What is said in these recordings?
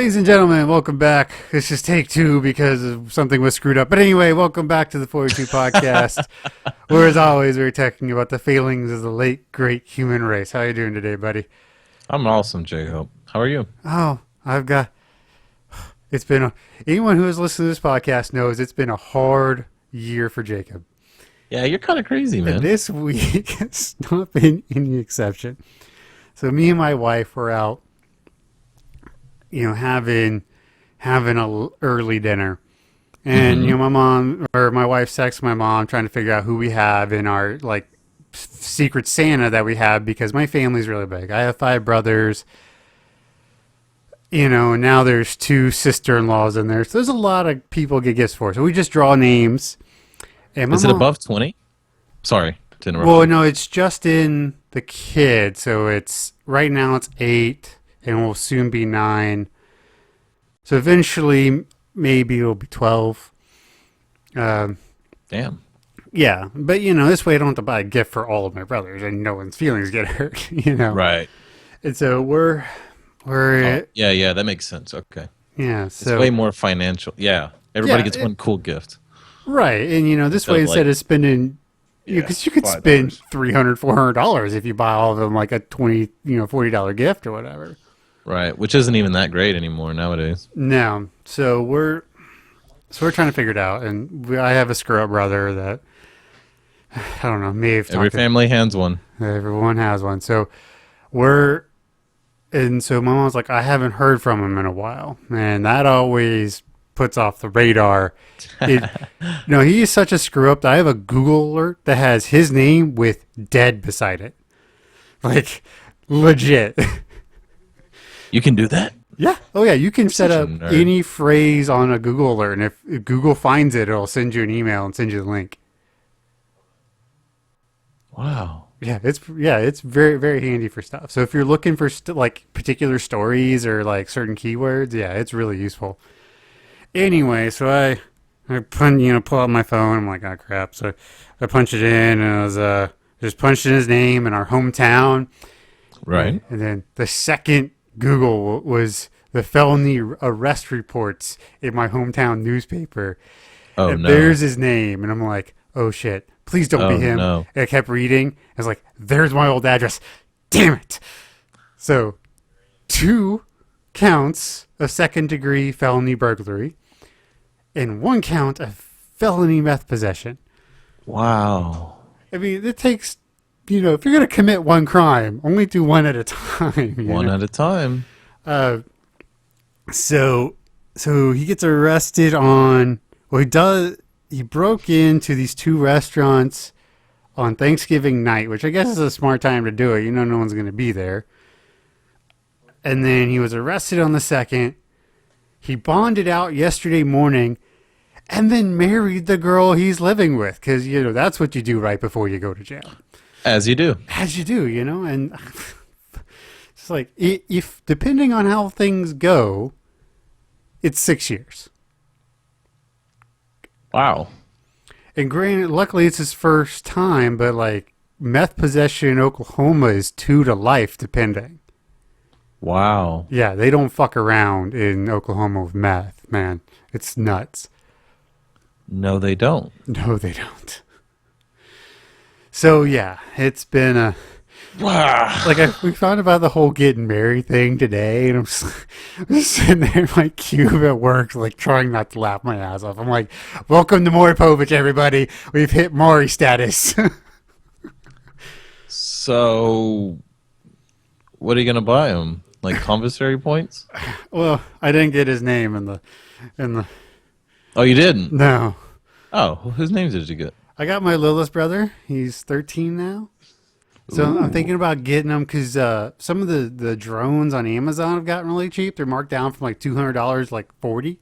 Ladies and gentlemen, welcome back. This is take two because something was screwed up. But anyway, welcome back to the 42 podcast, where as always we're talking about the failings of the late great human race. How you doing today, buddy? I'm awesome, J-Hope. How are you? Oh, it's been anyone who has listened to this podcast knows it's been a hard year for Jacob. Yeah, you're kind of crazy, man. And this week has not been any exception. So me and my wife were out, having a early dinner. And, my wife texts my mom trying to figure out who we have in our, secret Santa that we have because my family's really big. I have 5 brothers, and now there's 2 sister-in-laws in there. So there's a lot of people get gifts for. So we just draw names. And Is it above 20? Sorry to interrupt. Well, no, it's just in the kid. So right now it's 8 and will soon be 9. So eventually maybe it'll be 12. Damn. Yeah, but this way I don't have to buy a gift for all of my brothers and no one's feelings get hurt, Right. And so we're yeah, that makes sense. Okay. Yeah, so it's way more financial. Yeah. Everybody gets one cool gift. Right. And this way instead of spending because you could spend $300, $400 if you buy all of them like a $20, $40 gift or whatever. Right, which isn't even that great anymore nowadays. No. So we're trying to figure it out, and I have a screw-up brother that I don't know. Every family has one. Everyone has one. So so my mom's like, I haven't heard from him in a while, and that always puts off the radar. He is such a screw-up that I have a Google alert that has his name with dead beside it, like legit. You can do that? Yeah. Oh, yeah. You can set up nerd. any phrase on a Google alert, and if Google finds it, it'll send you an email and send you the link. Wow. Yeah, it's very, very handy for stuff. So if you're looking for particular stories or certain keywords, yeah, it's really useful. Anyway, so I pull out my phone. I'm like, oh crap. So I punch it in, and I was just punched in his name and our hometown. Right. And then the second Google was the felony arrest reports in my hometown newspaper. Oh, and no. There's his name. And I'm like, oh, shit. Please don't be him. No. And I kept reading. I was like, there's my old address. Damn it. So 2 counts of second-degree felony burglary and 1 count of felony meth possession. Wow. I mean, it takes... if you're going to commit 1 crime, only do 1 at a time. One at a time. So he gets arrested on... Well, he broke into these 2 restaurants on Thanksgiving night, which I guess is a smart time to do it. No one's going to be there. And then he was arrested on the 2nd. He bonded out yesterday morning and then married the girl he's living with because, that's what you do right before you go to jail. As you do. As you do, and it's like, if depending on how things go, it's 6 years. Wow. And granted, luckily it's his first time, but meth possession in Oklahoma is 2 to life, depending. Wow. Yeah, they don't fuck around in Oklahoma with meth, man. It's nuts. No, they don't. No, they don't. So yeah, it's been a we found about the whole getting married thing today, and I'm just sitting there in my cube at work, trying not to laugh my ass off. I'm like, "Welcome to Maury Povich, everybody. We've hit Maury status." So, what are you gonna buy him? Commissary points? Well, I didn't get his name in the. Oh, you didn't? No. Oh, whose name did you get? I got my littlest brother. He's 13 now. So Ooh. I'm thinking about getting them because some of the drones on Amazon have gotten really cheap. They're marked down from $200, $40.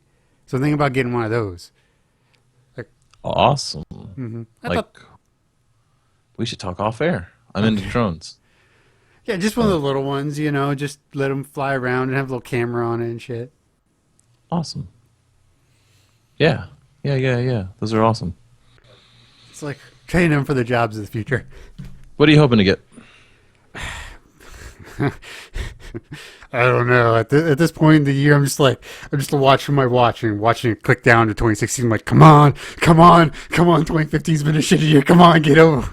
So I'm thinking about getting one of those. Awesome. Mm-hmm. We should talk off air. I'm into drones. Yeah, just one of the little ones, just let them fly around and have a little camera on it and shit. Awesome. Yeah. Those are awesome. It's like training them for the jobs of the future. What are you hoping to get? I don't know. At this point in the year, I'm just watching my watch and watching it click down to 2016. I'm like, come on, come on, come on. 2015's been a shitty year. Come on, get over.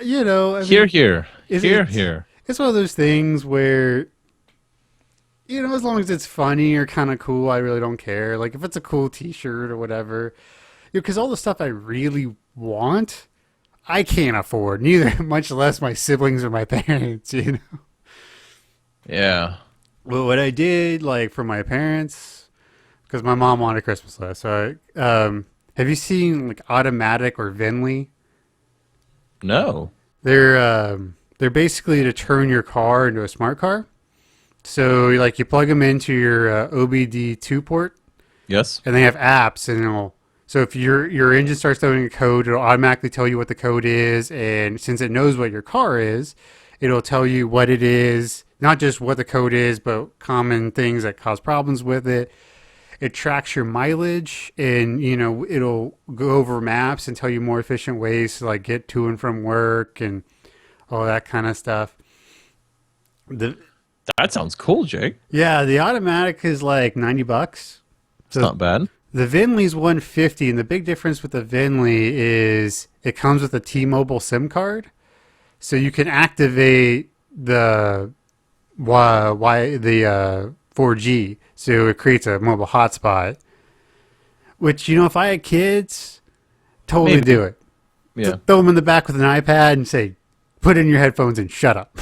You know, I Here, mean, here, it's, here, it's here. it's one of those things where, you know, as long as it's funny or kind of cool, I really don't care. Like if it's a cool T-shirt or whatever, because all the stuff I really want, I can't afford. Neither, much less my siblings or my parents. You know. Yeah. Well, what I did, like for my parents, because my mom wanted a Christmas list. So, have you seen like Automatic or Vinly? No. They're basically to turn your car into a smart car. So, like you plug them into your OBD2 port, Yes. and they have apps, and it'll. So if your engine starts throwing a code, it'll automatically tell you what the code is, and since it knows what your car is, it'll tell you what it is, not just what the code is, but common things that cause problems with it. It tracks your mileage, and you know it'll go over maps and tell you more efficient ways to like get to and from work and all that kind of stuff. The That sounds cool, Jake. Yeah, the automatic is like $90. It's So not bad. the Vinly's 150, and the big difference with the Vinly is it comes with a T-Mobile SIM card, so you can activate the the 4G, so it creates a mobile hotspot. Which you know, if I had kids, totally Maybe. do it. Yeah. Throw them in the back with an iPad and say, "Put in your headphones and shut up."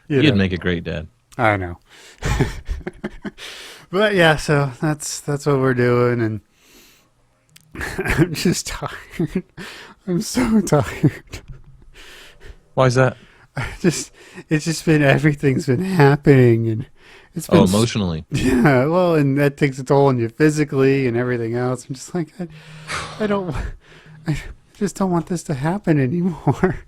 You You'd know. make a great dad. I know. But yeah, so that's what we're doing, and I'm just tired. I'm so tired. Why is that? Just it's just been everything's been happening, and it's been Oh, emotionally. yeah. Well, and that takes a toll on you physically and everything else. I'm just like I don't I just don't want this to happen anymore.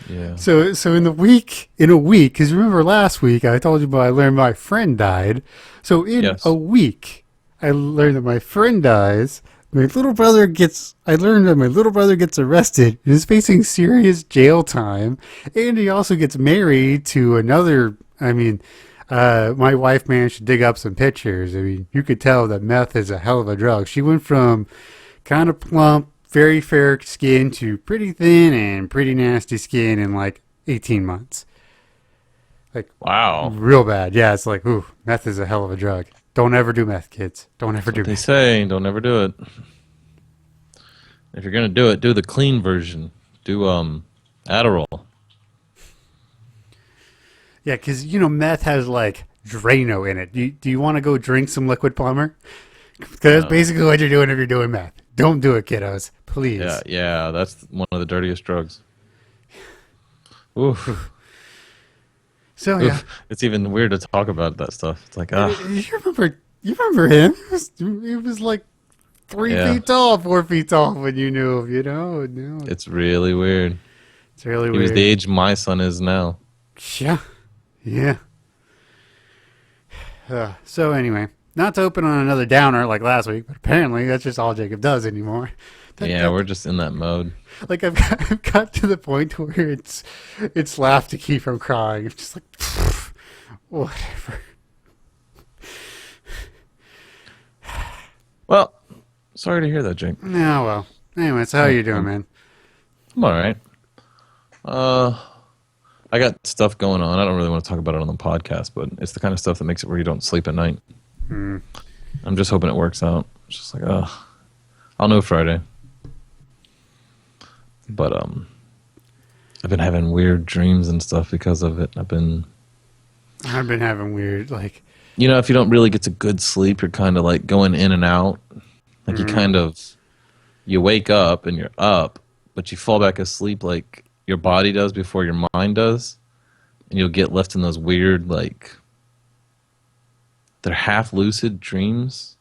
Yeah. So in a week, because remember last week I told you about I learned my friend died. So in Yes. a week, I learned that my friend dies. I learned that my little brother gets arrested and is facing serious jail time, and he also gets married to another. I mean, my wife managed to dig up some pictures. I mean, you could tell that meth is a hell of a drug. She went from kind of plump, very fair skin to pretty thin and pretty nasty skin in like 18 months. Like Wow. real bad. Yeah, it's like, ooh, meth is a hell of a drug. Don't ever do meth, kids. Don't ever do They meth. say don't ever do it. If you're gonna do it, do the clean version. Do Adderall. Yeah, because, you know, meth has like Drano in it. Do you want to go drink some liquid plumber? Because that's No. basically what you're doing if you're doing meth. Don't do it, kiddos. Please. Yeah, yeah, that's one of the dirtiest drugs. Oof. So, yeah. Oof. It's even weird to talk about that stuff. It's like, You remember him? He was like 3 Yeah. feet tall, 4 feet tall when you knew him, you know? No, it's really weird. it's really He was weird. the age my son is now. Yeah. Yeah. So anyway, not to open on another downer like last week, but apparently that's just all Jacob does anymore. Yeah, we're just in that mode. Like I've got to the point where it's laugh to keep from crying. It's just like whatever. Well, sorry to hear that, Jake. No, well. Anyway, so how you doing, man? I'm all right. I got stuff going on. I don't really want to talk about it on the podcast, but it's the kind of stuff that makes it where you don't sleep at night. Mm. I'm just hoping it works out. It's just like, I'll know Friday. But I've been having weird dreams and stuff because of it. I've been having weird like You know, if you don't really get to good sleep, you're kind of like going in and out. Like you wake up and you're up, but you fall back asleep like your body does before your mind does. And you'll get left in those weird, like, they're half lucid dreams.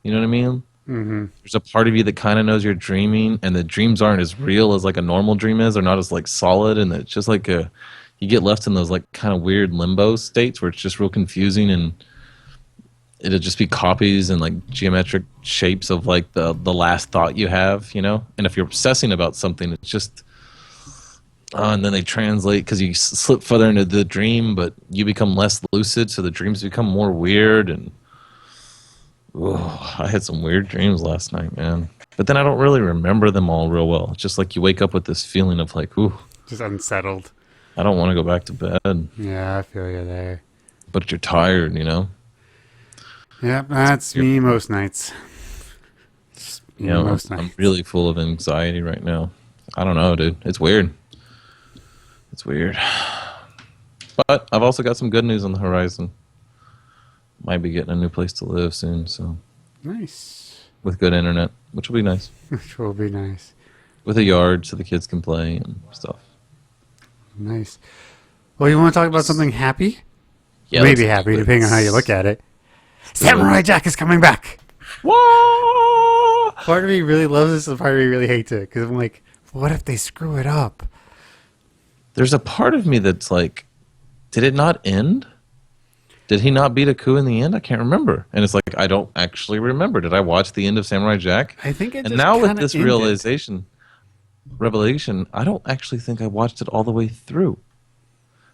You know what I mean? mm-hmm. There's a part of you that kind of knows you're dreaming, and the dreams aren't as real as like a normal dream is. They're not as like solid, and it's just like you get left in those like kind of weird limbo states where it's just real confusing, and it'll just be copies and like geometric shapes of like the last thought you have, you know. And if you're obsessing about something, And then they translate because you slip further into the dream, but you become less lucid, so the dreams become more weird. And I had some weird dreams last night, man. But then I don't really remember them all real well. It's just like you wake up with this feeling of like, ooh, Just unsettled. I don't want to go back to bed, Yeah, I feel you there. but you're tired, you know. Yep, that's me most nights. Just me You know, most I'm nights. really full of anxiety right now. I don't know, dude. It's weird. It's weird. But I've also got some good news on the horizon. Might be getting a new place to live soon, so Nice. with good internet, which will be nice. Which will be nice. With a yard so the kids can play and stuff. Nice. Well, you want to talk about something happy? Yeah, Maybe let's happy, do it. depending on how you look at it. Samurai Jack is coming back. Whoa! Part of me really loves this, and part of me really hates it because I'm like, what if they screw it up? There's a part of me that's like, did it not end? Did he not beat a coup in the end? I can't remember. And it's like, I don't actually remember. Did I watch the end of Samurai Jack? I think it And just now with kinda this ended. revelation, I don't actually think I watched it all the way through.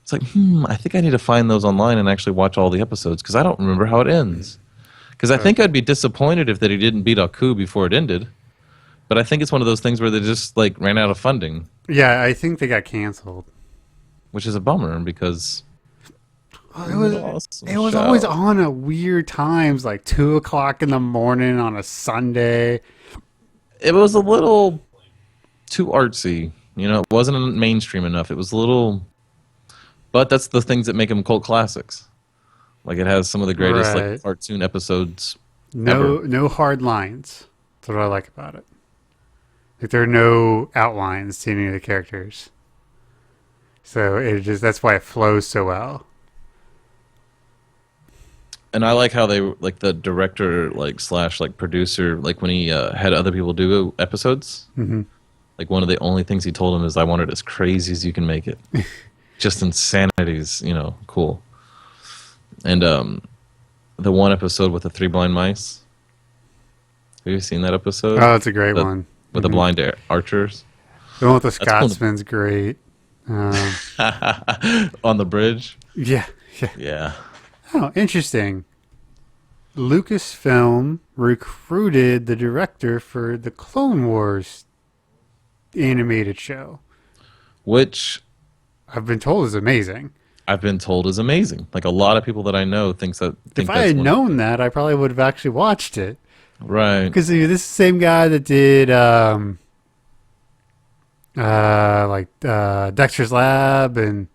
It's like, I think I need to find those online and actually watch all the episodes because I don't remember how it ends. Because I think I'd be disappointed if that he didn't beat Aku before it ended. But I think it's one of those things where they just like ran out of funding, Yeah, I think they got canceled. which is a bummer because Well, It was awesome it was show. always on at weird times, like 2 o'clock in the morning on a Sunday. It was a little too artsy. You know, it wasn't mainstream enough. It was a little, but that's the things that make them cult classics. Like it has some of the greatest Right. like cartoon episodes No, ever. no hard lines. That's what I like about it. Like there are no outlines to any of the characters, so that's why it flows so well. And I like how they like the director like slash like producer like when he had other people do episodes. Hmm. Like one of the only things he told him is, "I want it as crazy as you can make it, just insanity's cool." And the one episode with the three blind mice. Have you seen that episode? Oh, it's a great The- one. With the Mhm. blind archers The one with the That's one of the- Scotsman's great. Um, on the bridge. yeah, yeah. Yeah. Oh, interesting. Lucasfilm recruited the director for the Clone Wars animated show. Which I've been told is amazing. I've been told is amazing. Like a lot of people that I know think If I that's had known that, I probably would have actually watched it. right. Because this is the same guy that did Dexter's Lab and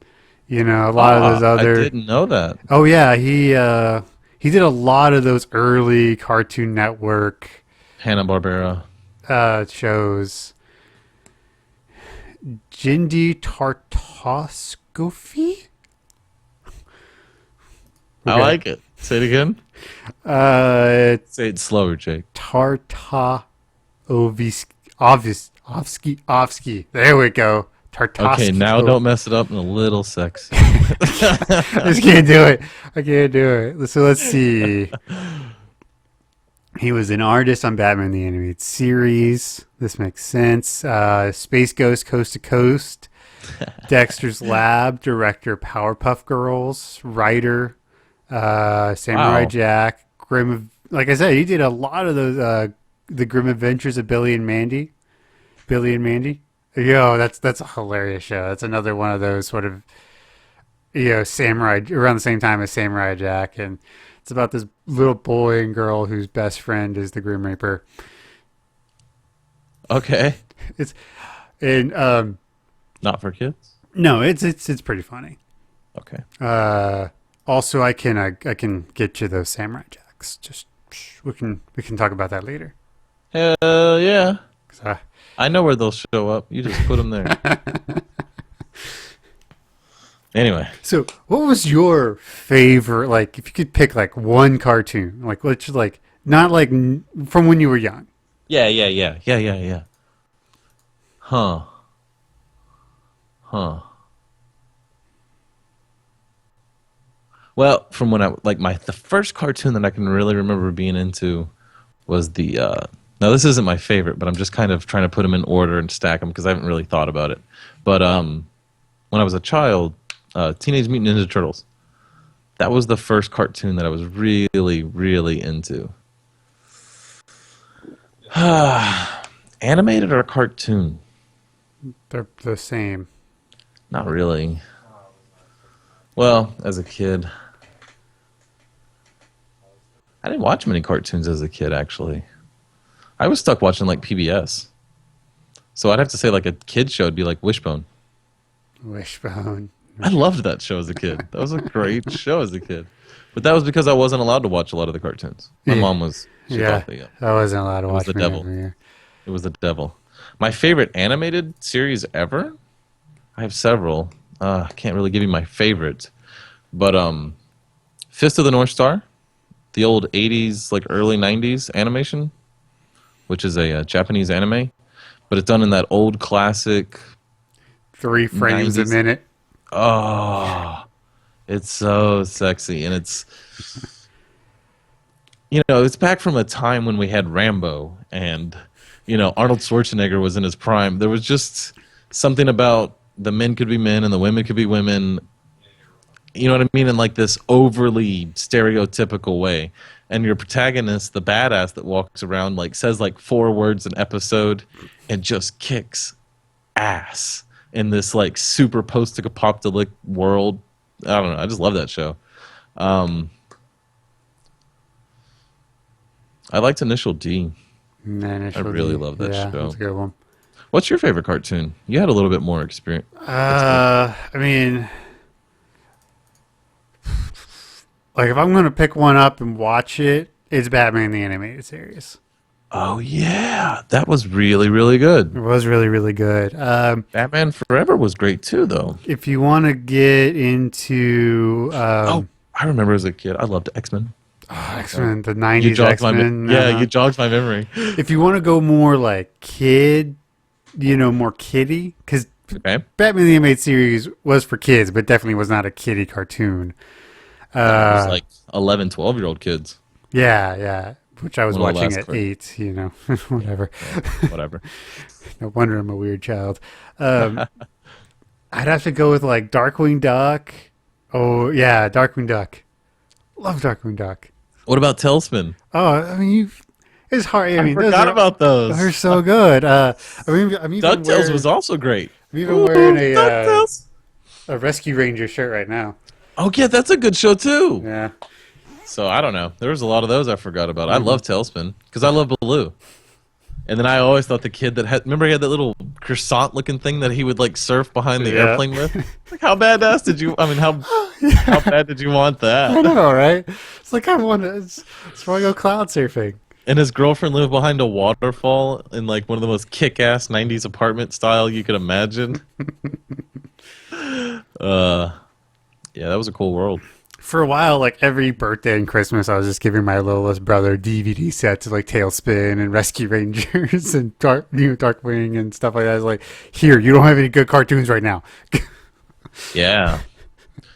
a lot of those I other. didn't know that. Oh yeah, he did a lot of those early Cartoon Network Hanna-Barbera. shows. Jindy Tartakovsky? I like it. Say it again. It's Say it slower, Jake. Tartakovsky. There we go. Tartakovsky. Okay, now don't mess it up in a little sexy. I just can't do it. I can't do it. So let's see. He was an artist on Batman the Animated Series. This makes sense. Space Ghost Coast to Coast. Dexter's Lab. Director Powerpuff Girls. Writer. Samurai Wow. Jack. Like I said, he did a lot of those. The Grim Adventures of Billy and Mandy. Billy and Mandy. Yo, that's a hilarious show. That's another one of those sort of samurai around the same time as Samurai Jack, and it's about this little boy and girl whose best friend is the Grim Reaper. Okay. It's and Not for kids? no, it's pretty funny. Okay. Also, I can get you those Samurai Jacks. Just we can talk about that later. Hell yeah. 'Cause I know where they'll show up. You just put them there. Anyway. So, what was your favorite? Like, if you could pick like one cartoon, like let's just like not like from when you were young. Yeah. Huh. Well, from when I like the first cartoon that I can really remember being into was the now this isn't my favorite, but I'm just kind of trying to put them in order and stack them because I haven't really thought about it. But when I was a child, Teenage Mutant Ninja Turtles. That was the first cartoon that I was really, really into. Animated or cartoon? They're the same. Not really. Well, as a kid, I didn't watch many cartoons as a kid, actually. I was stuck watching like PBS. So I'd have to say like a kid show would be like Wishbone. Wishbone. I loved that show as a kid. That was a great show as a kid. But that was because I wasn't allowed to watch a lot of the cartoons. My Yeah. mom was. She Yeah, thought that, I wasn't allowed to It was watch the many devil. of them here. it was the devil. My favorite animated series ever? I have several. I can't really give you my favorite. But Fist of the North Star, the old 80s, like early 90s animation, which is a Japanese anime. But it's done in that old classic. 3 frames a 90s. minute. Oh, it's so sexy. And it's, it's back from a time when we had Rambo and, Arnold Schwarzenegger was in his prime. There was just something about the men could be men and the women could be women. You know what I mean? In like this overly stereotypical way. And your protagonist, the badass that walks around, like says like 4 words an episode and just kicks ass in this like super post-apocalyptic world. I don't know. I just love that show. I liked Initial D. I really love that yeah, show. that's a good one. What's your favorite cartoon? You had a little bit more experience. I mean, like if I'm gonna pick one up and watch it, it's Batman the Animated Series. Oh yeah, that was really really good. It was really really good. Batman Forever was great too, though. If you want to get into Oh, I remember as a kid, I loved X-Men. X-Men, the You '90s jogged my X-Men. you jogged my memory. If you want to go more like kid, more kiddie, because Okay, Batman the Animated Series was for kids, but definitely was not a kiddie cartoon. it was like 11, 12-year-old kids. Yeah, which I was Little watching last at quick. 8, whatever. Whatever. No wonder I'm a weird child. I'd have to go with like Darkwing Duck. Oh, yeah, Darkwing Duck. Love Darkwing Duck. What about Tailspin? Oh, I mean, it's hard. I mean, those Forgot are, about those. they're so good. I'm even DuckTales wearing, was also great. I'm even wearing DuckTales. a Rescue Ranger shirt right now. Oh yeah, that's a good show too. Yeah. So I don't know. There was a lot of those I forgot about. I love Tailspin because I love Baloo. And then I always thought the kid that had, remember he had that little croissant looking thing that he would like surf behind the Yeah. airplane with? Like how badass did you, how bad did you want I that? know, right? It's like I want to. It's why I go cloud surfing. And his girlfriend lived behind a waterfall in like one of the most kick-ass 90s apartment style you could imagine. Yeah, that was a cool world. For a while, like every birthday and Christmas, I was just giving my littlest brother DVD sets of like Tailspin and Rescue Rangers and Darkwing and stuff like that. I was like, here, you don't have any good cartoons right now. Yeah.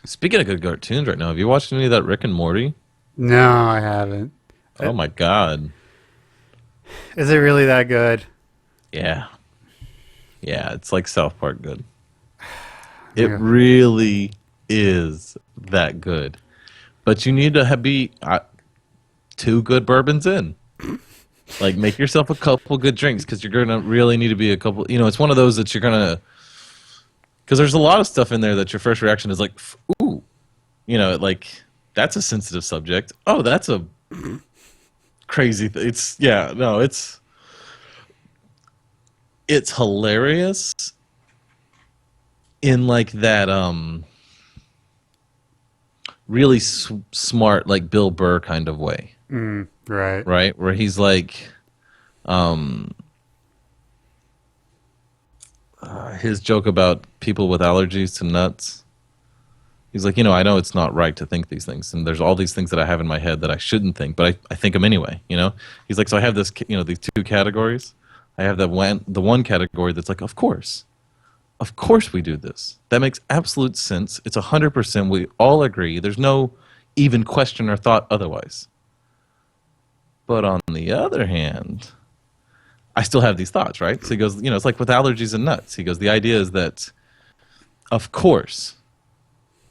Speaking of good cartoons right now, have you watched any of that Rick and Morty? No, I haven't. Oh my god. Is it really that good? Yeah. Yeah, it's like South Park good. It Yeah. really is that good. But you need to be 2 good bourbons in. Like, make yourself a couple good drinks because you're going to really need to be a couple. It's one of those that you're going to. Because there's a lot of stuff in there that your first reaction is like, ooh. Like, that's a sensitive subject. Oh, that's a crazy thing. It's hilarious in like that really smart like Bill Burr kind of way, Right. right? Where he's like his joke about people with allergies to nuts. He's like, I know it's not right to think these things, and there's all these things that I have in my head that I shouldn't think, but I think them anyway. He's like, so I have this, these 2 categories. I have the one category that's like, of course we do this. That makes absolute sense. It's 100%. We all agree. There's no even question or thought otherwise. But on the other hand, I still have these thoughts, right? So he goes, it's like with allergies and nuts. He goes, the idea is that of course,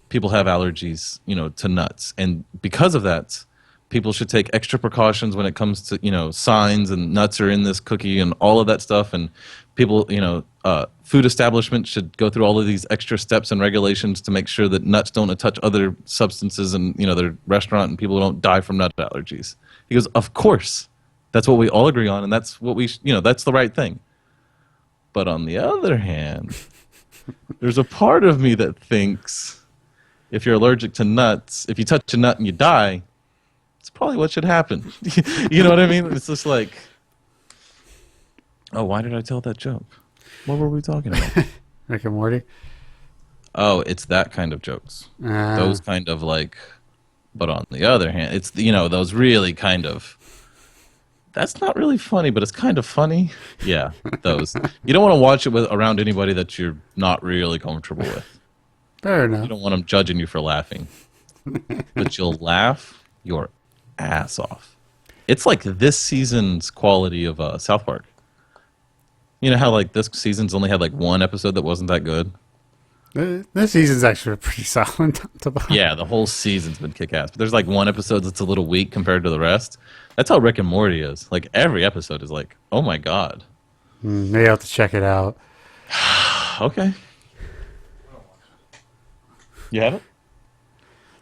people have allergies, to nuts, and because of that, people should take extra precautions when it comes to signs and nuts are in this cookie and all of that stuff. And people, food establishments should go through all of these extra steps and regulations to make sure that nuts don't touch other substances in their restaurant and people don't die from nut allergies. He goes, of course, that's what we all agree on, and that's what that's the right thing. But on the other hand, there's a part of me that thinks if you're allergic to nuts, if you touch a nut and you die, it's probably what should happen. You know what I mean? It's just like, oh, why did I tell that joke? What were we talking about? Rick and Morty. Oh, it's that kind of jokes. Uh, Those kind of like, but on the other hand, it's, those really kind of, that's not really funny, but it's kind of funny. Yeah, those. You don't want to watch it around anybody that you're not really comfortable with. Fair You enough. don't want them judging you for laughing. But you'll laugh your ass off. It's like this season's quality of South Park. You know how like this season's only had like one episode that wasn't that good? This season's actually pretty solid. Yeah, the whole season's been kick-ass. But there's like one episode that's a little weak compared to the rest. That's how Rick and Morty is. Like every episode is like, oh my god. Maybe I'll have to check it out. Okay. You have it?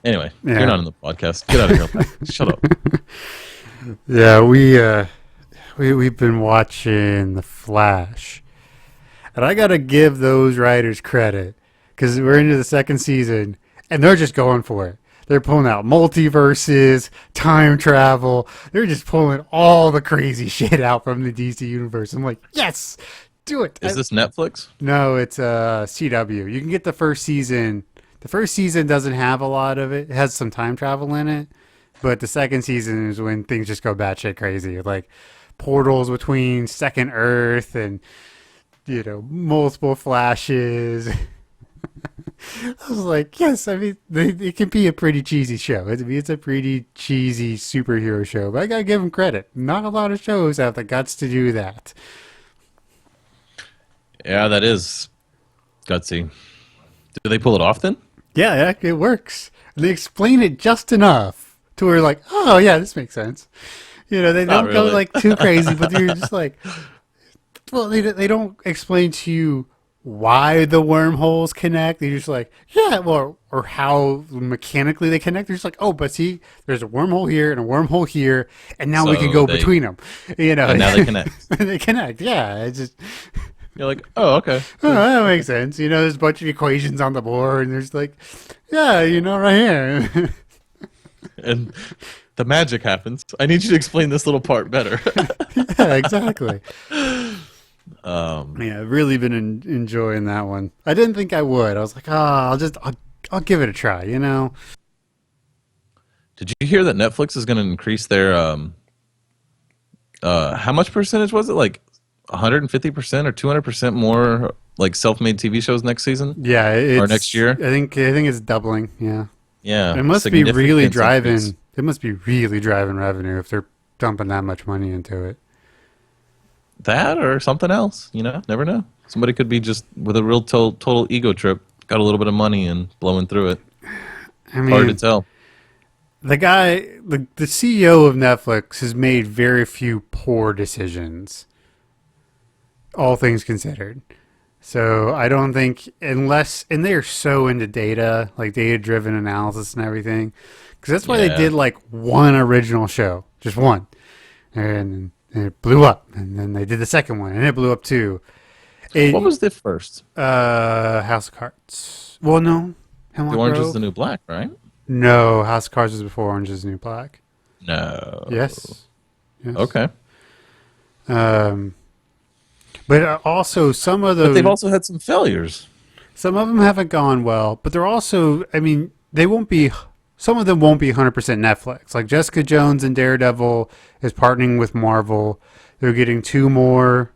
Anyway, Yeah. you're not in the podcast. Get out of here. Shut up. Yeah, we've been watching The Flash, and I gotta give those writers credit because we're into the second season, and they're just going for it. They're pulling out multiverses, time travel. They're just pulling all the crazy shit out from the DC universe. I'm like, yes, do it. Is this Netflix? No, it's CW. You can get the first season. The first season doesn't have a lot of it. It has some time travel in it. But the second season is when things just go batshit crazy. Like portals between second Earth and, multiple flashes. I was like, yes, I mean, it can be a pretty cheesy show. It's a pretty cheesy superhero show. But I got to give them credit. Not a lot of shows have the guts to do that. Yeah, that is gutsy. Do they pull it off then? Yeah, it works. And they explain it just enough to where like, oh yeah, this makes sense. They Not don't go really. like too crazy, but you're just like, well, they don't explain to you why the wormholes connect. They're just like, yeah, or how mechanically they connect. They're just like, oh, but see, there's a wormhole here and a wormhole here, and now we So can go they- between them. And now they connect. they connect. Yeah, it's just. You're like, oh, okay. Oh, that makes sense. There's a bunch of equations on the board, and there's like, yeah, right here. And the magic happens. I need you to explain this little part better. Yeah, exactly. um, Yeah, I've really been enjoying that one. I didn't think I would. I was like, I'll give it a try. did you hear that Netflix is going to increase their how much percentage was it? Like 150% or 200% more like self-made TV shows next season Yeah, or next year? I think it's doubling. Yeah, Yeah, it must be significant really driving. increase. It must be really driving revenue if they're dumping that much money into it. That or something else. Never know. Somebody could be just with a real total ego trip, got a little bit of money and blowing through it. I mean, Hard to tell. the guy, the CEO of Netflix, has made very few poor decisions, all things considered. So I don't think, unless, and they're so into data, like data-driven analysis and everything, because that's why they Yeah. did like one original show, just one, and it blew up, and then they did the second one, and it blew up too. What was the first? House of Cards? Well, no, Hemlock The Orange Grove? is the New Black, right? No, House of Cards was before Orange is the New Black. No. Yes. Yes. Okay. But also some of But those, they've also had some failures. some of them haven't gone well. But they're also, I mean, they won't be. Some of them won't be 100% Netflix. Like Jessica Jones and Daredevil is partnering with Marvel. They're getting 2 more,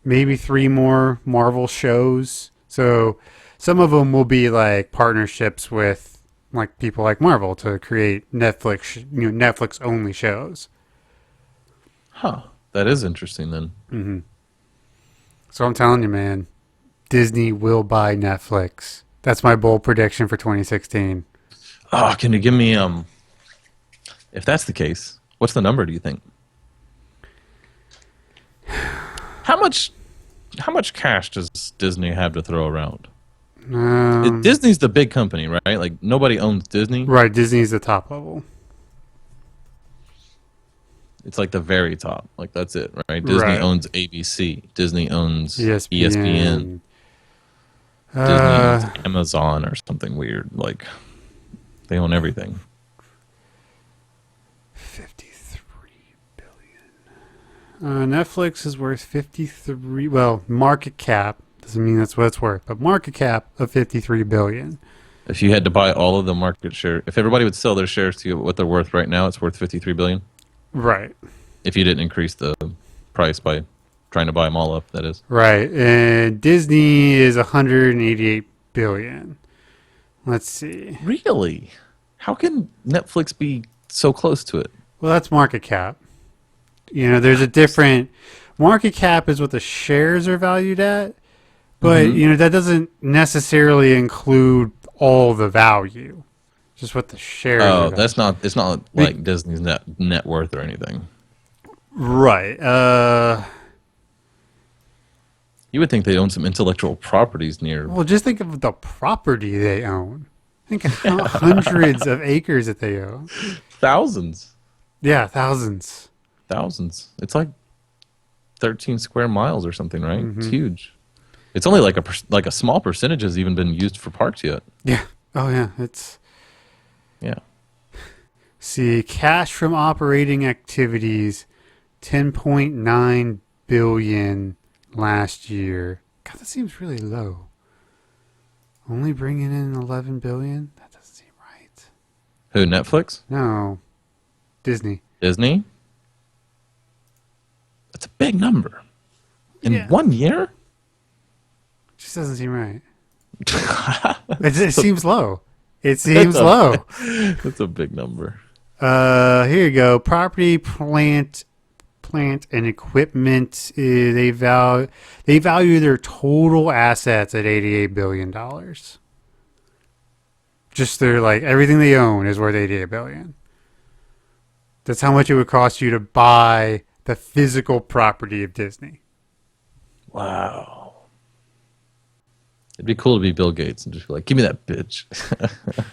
maybe 3 more Marvel shows. So some of them will be like partnerships with like people like Marvel to create Netflix, Netflix only shows. Huh. That is interesting then. So I'm telling you, man, Disney will buy Netflix. That's my bold prediction for 2016. Oh, can you give me if that's the case, what's the number, do you think? How much cash does Disney have to throw around? Disney's the big company, right? Like nobody owns Disney. Right, Disney's the top level. It's like the very top. Like that's it, right? Disney Right. owns ABC. Disney owns ESPN. Disney owns Amazon or something weird. Like they own everything. 53 billion. Netflix is worth 53. Well, market cap doesn't mean that's what it's worth, but market cap of 53 billion. If you had to buy all of the market share, if everybody would sell their shares to you what they're worth right now, it's worth 53 billion. Right. If you didn't increase the price by trying to buy them all up, that is. Right. And Disney is 188 billion. Let's see. Really? How can Netflix be so close to it? Well, that's market cap. You know, there's a different market cap is what the shares are valued at, but you know that doesn't necessarily include all the value. Just what the shares. Oh, are that's not. It's not like Disney's net worth or anything. right. You would think they own some intellectual properties near. Well, just think of the property they own. Think of how hundreds of acres that they own. Thousands. Yeah, thousands. It's like 13 square miles or something, right? It's huge. It's only like a small percentage has even been used for parks yet. Yeah. Oh, yeah. It's. Yeah. See, cash from operating activities, 10.9 billion last year. God, that seems really low. Only bringing in 11 billion? That doesn't seem right. Who? Netflix? No. Disney. Disney? That's a big number. In Yeah. 1 year? Just doesn't seem right. It seems low. It seems low. That's a big number. Here you go. Property, plant, and equipment. They value their total assets at $88 billion. Just their everything they own is worth $88 billion. That's how much it would cost you to buy the physical property of Disney. Wow. It'd be cool to be Bill Gates and just be like, give me that bitch.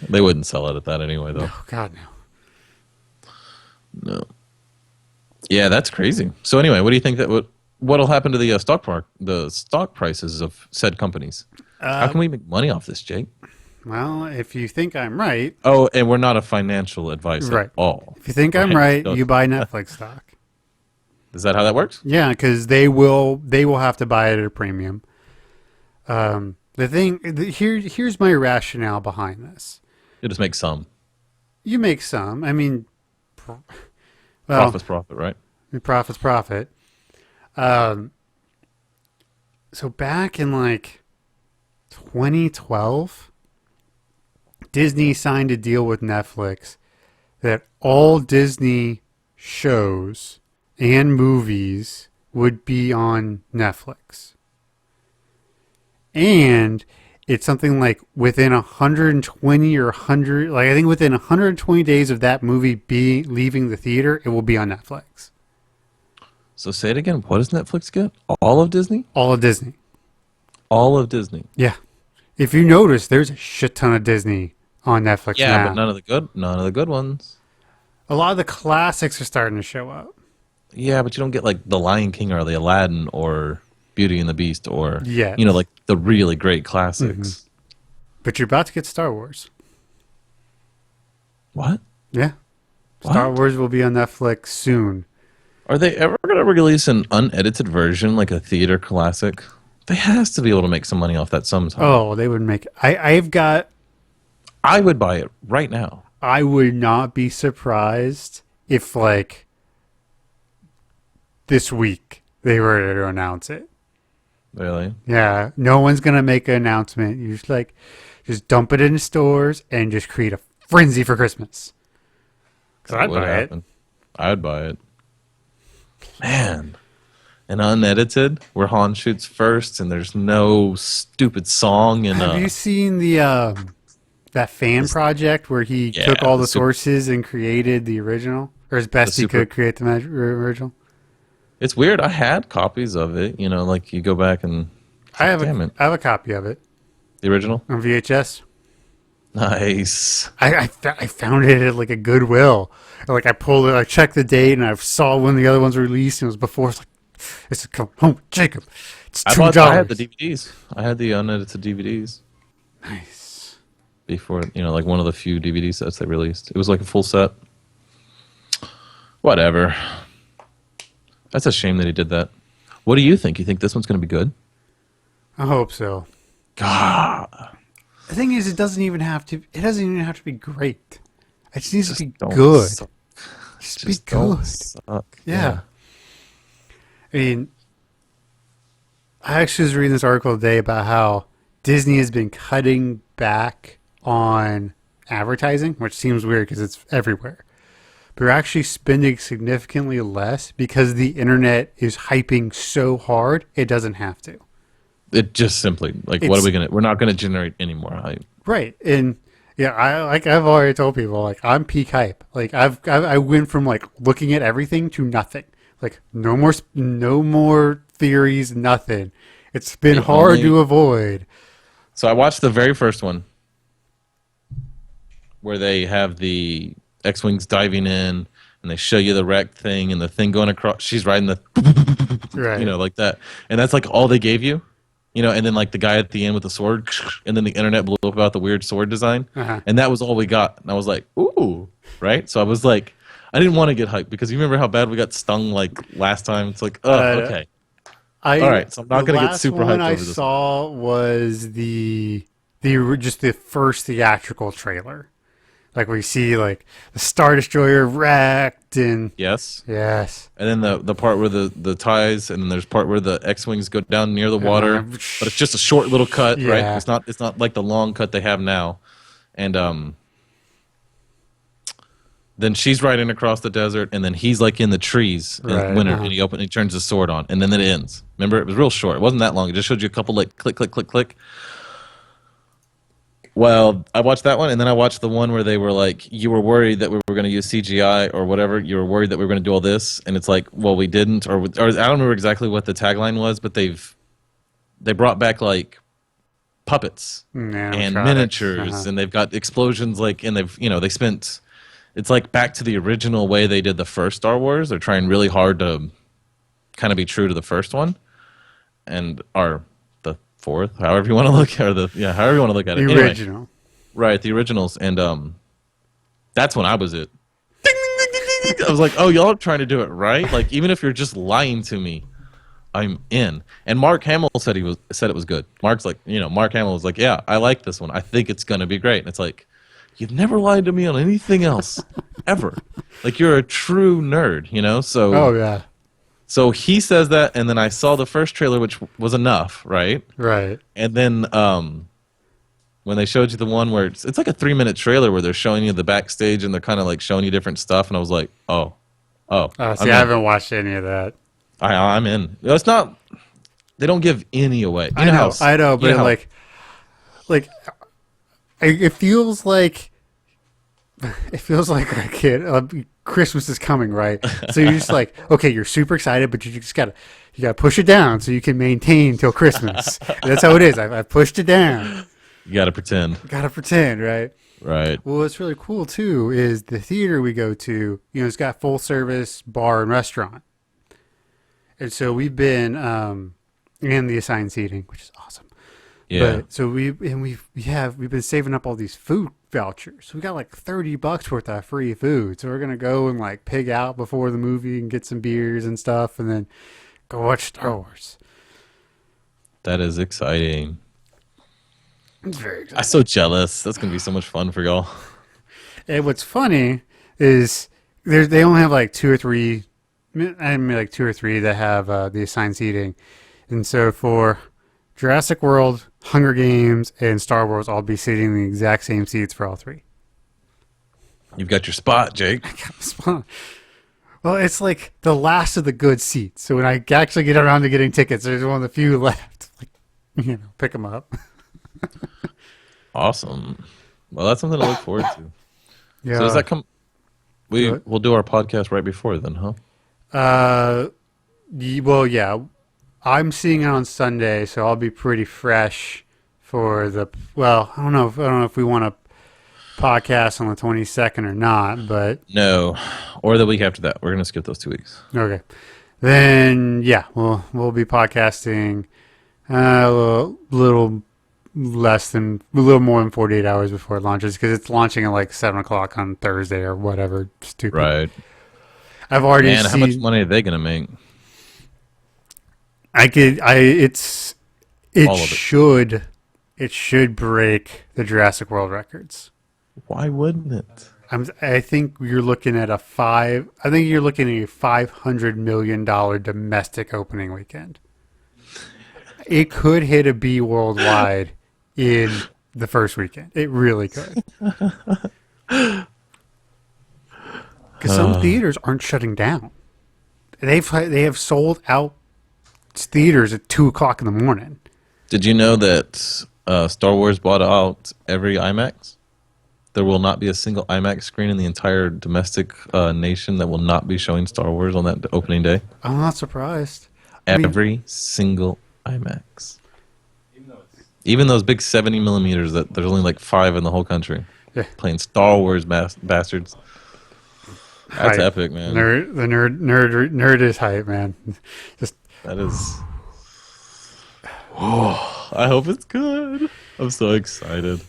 They wouldn't sell it at that anyway, though. Oh God, no. No. Yeah, that's crazy. So anyway, what do you think what'll happen to the stock prices of said companies? How can we make money off this, Jake? Well, if you think I'm right, Oh, and we're not a financial advice Right. at all. if you think I'm right, you buy Netflix stock. Is that how that works? Yeah, because they will have to buy it at a premium. Here's my rationale behind this. You just make some. You make some. I mean, well, Profit's profit, right? profit's profit. So back in 2012, Disney signed a deal with Netflix that all Disney shows and movies would be on Netflix. And it's something like within 120 or 100, I think within 120 days of that movie leaving the theater, it will be on Netflix. So say it again. What does Netflix get? All of Disney? All of Disney. All of Disney. Yeah. If you notice, there's a shit ton of Disney on Netflix Yeah, now. but none of the good ones. A lot of the classics are starting to show up. Yeah, but you don't get like The Lion King or The Aladdin or Beauty and the Beast or Yet. like the really great classics. But you're about to get Star Wars. What? Yeah. What? Star Wars will be on Netflix soon. Are they ever going to release an unedited version, like a theater classic? They has to be able to make some money off that sometime. Oh, they would make. I I would buy it right now. would not be surprised if this week they were to announce it. Really? Yeah, no one's gonna make an announcement. You just dump it in stores and just create a frenzy for Christmas. Because I'd Would buy it. happen. I'd buy it. Man. and unedited, where Han shoots first, and there's no stupid song and Have you seen the that fan this, project where he took yeah, all the sources and created the original, or as the best he super. could create the original? It's weird. I had copies of it. Like you go back and it's like, damn it, I have a copy of it the original. on VHS. Nice. I found it at like a Goodwill. Like I pulled it, I checked the date, and I saw when the other ones were released, and it was before. It's like, come home, Jacob. It's I $2. bought. I had the DVDs. I had the unedited DVDs Nice. before. Like one of the few DVD sets they released. It was like a full set. Whatever. That's a shame that he did that. What do you think? You think this one's going to be good? I hope so. God, The thing is, it doesn't even have to. It doesn't even have to be great. It just needs to be don't good. suck. Just Just be don't good. suck. Yeah. I mean, I actually was reading this article today about how Disney has been cutting back on advertising, which seems weird because it's everywhere. But they're actually spending significantly less because the internet is hyping so hard it doesn't have to. It just simply like, what It's are we gonna? We're not gonna generate any more hype. right. And yeah, I've already told people like I'm peak hype. Like I went from like looking at everything to nothing. Like no more theories, nothing. It's been The hard only- to avoid. So I watched the very first one where they have the X-wings diving in and they show you the wreck thing and the thing going across. She's riding the, Right. like that, and that's like all they gave you. And then like the guy at the end with the sword, and then the internet blew up about the weird sword design, Uh-huh. and that was all we got. And I was like, ooh, right? So I was like, I didn't want to get hyped because you remember how bad we got stung like last time. It's like, oh, okay, all right. So I'm not the gonna get last super one hyped I over this. saw was the just the first theatrical trailer, like we see like the Star Destroyer wrecked and Yes. yes, And then the part where the ties, and then there's part where the X-wings go down near the water, but it's just a short little cut, right? Yeah. It's not like the long cut they have now. And then she's riding across the desert, and then he's like in the trees in Right, winter, uh-huh. and he turns his sword on, and then it ends. Remember, it was real short. It wasn't that long. It just showed you a couple like click, click, click, click. Well, I watched that one, and then I watched the one where they were like, you were worried that we were going to use CGI or whatever. You were worried that we were going to do all this, and it's like, well, we didn't, or I don't remember exactly what the tagline was, but they brought back like puppets and animatronics, miniatures, uh-huh. and they've got explosions, like, and they spent. It's like back to the original way they did the first Star Wars. They're trying really hard to kind of be true to the first one, and are the fourth, however you want to look, however you want to look at it. The Anyway, original. right, the originals, and that's when I was it. Ding, ding, ding, ding, ding. I was like, oh, y'all are trying to do it right. Like, even if you're just lying to me, I'm in. And Mark Hamill said it was good. Mark Hamill was like, yeah, I like this one. I think it's gonna be great. And it's like, you've never lied to me on anything else ever. Like, you're a true nerd, So Oh yeah, so he says that, and then I saw the first trailer, which was enough, right? right. And then when they showed you the one where it's like a 3-minute trailer where they're showing you the backstage and they're kind of like showing you different stuff, and I was like, oh, See, I'm I in. haven't watched any of that. I'm in. It's not. They don't give any away. You I know, how- I know, you but how- it feels like a kid. Christmas is coming, right? So you're just like, okay, you're super excited, but you gotta push it down so you can maintain till Christmas. That's how it is. I've pushed it down. you got to pretend, Gotta pretend, right? right? Well, what's really cool too is the theater we go to. It's got full service bar and restaurant, and so we've been in the assigned seating, which is awesome. Yeah. But, so we've been saving up all these food vouchers. We got like $30 worth of free food. So we're gonna go and like pig out before the movie and get some beers and stuff, and then go watch Star Wars. That is exciting. It's very I'm exciting. so jealous. That's gonna be so much fun for y'all. And what's funny is they only have like two or three that have the assigned seating, and so for Jurassic World, Hunger Games, and Star Wars, I'll be sitting in the exact same seats for all three. You've got your spot, Jake. Well, it's like the last of the good seats. So when I actually get around to getting tickets, there's one of the few left. Like, pick them up. Awesome. Well, that's something to look forward to. So does Yeah. that come? What? We'll do our podcast right before then, huh? Well, yeah. I'm seeing it on Sunday, so I'll be pretty fresh for the. Well, I don't know. I don't know if we want to podcast on the 22nd or not, but No, or the week after that. We're gonna skip those 2 weeks. okay. Then yeah, we'll be podcasting a little less than a little more than 48 hours before it launches because it's launching at like 7 o'clock on Thursday or whatever stupid. Right. I've already And how much seen. money are they gonna make? It All of it. should break the Jurassic World records. Why wouldn't it? I think you're looking at I think you're looking at a $500 million domestic opening weekend. It could hit a B worldwide in the first weekend. It really could. Because some theaters aren't shutting down. They have sold out theaters at 2 o'clock in the morning. Did you know that Star Wars bought out every IMAX? There will not be a single IMAX screen in the entire domestic nation that will not be showing Star Wars on that opening day. I'm not surprised. I mean, Every single IMAX. Even those big 70 millimeters that there's only like 5 in the whole country. Yeah. Playing Star Wars bastards. That's hype. epic, man. The nerd is hype, man. Just That is. I hope it's good. I'm so excited.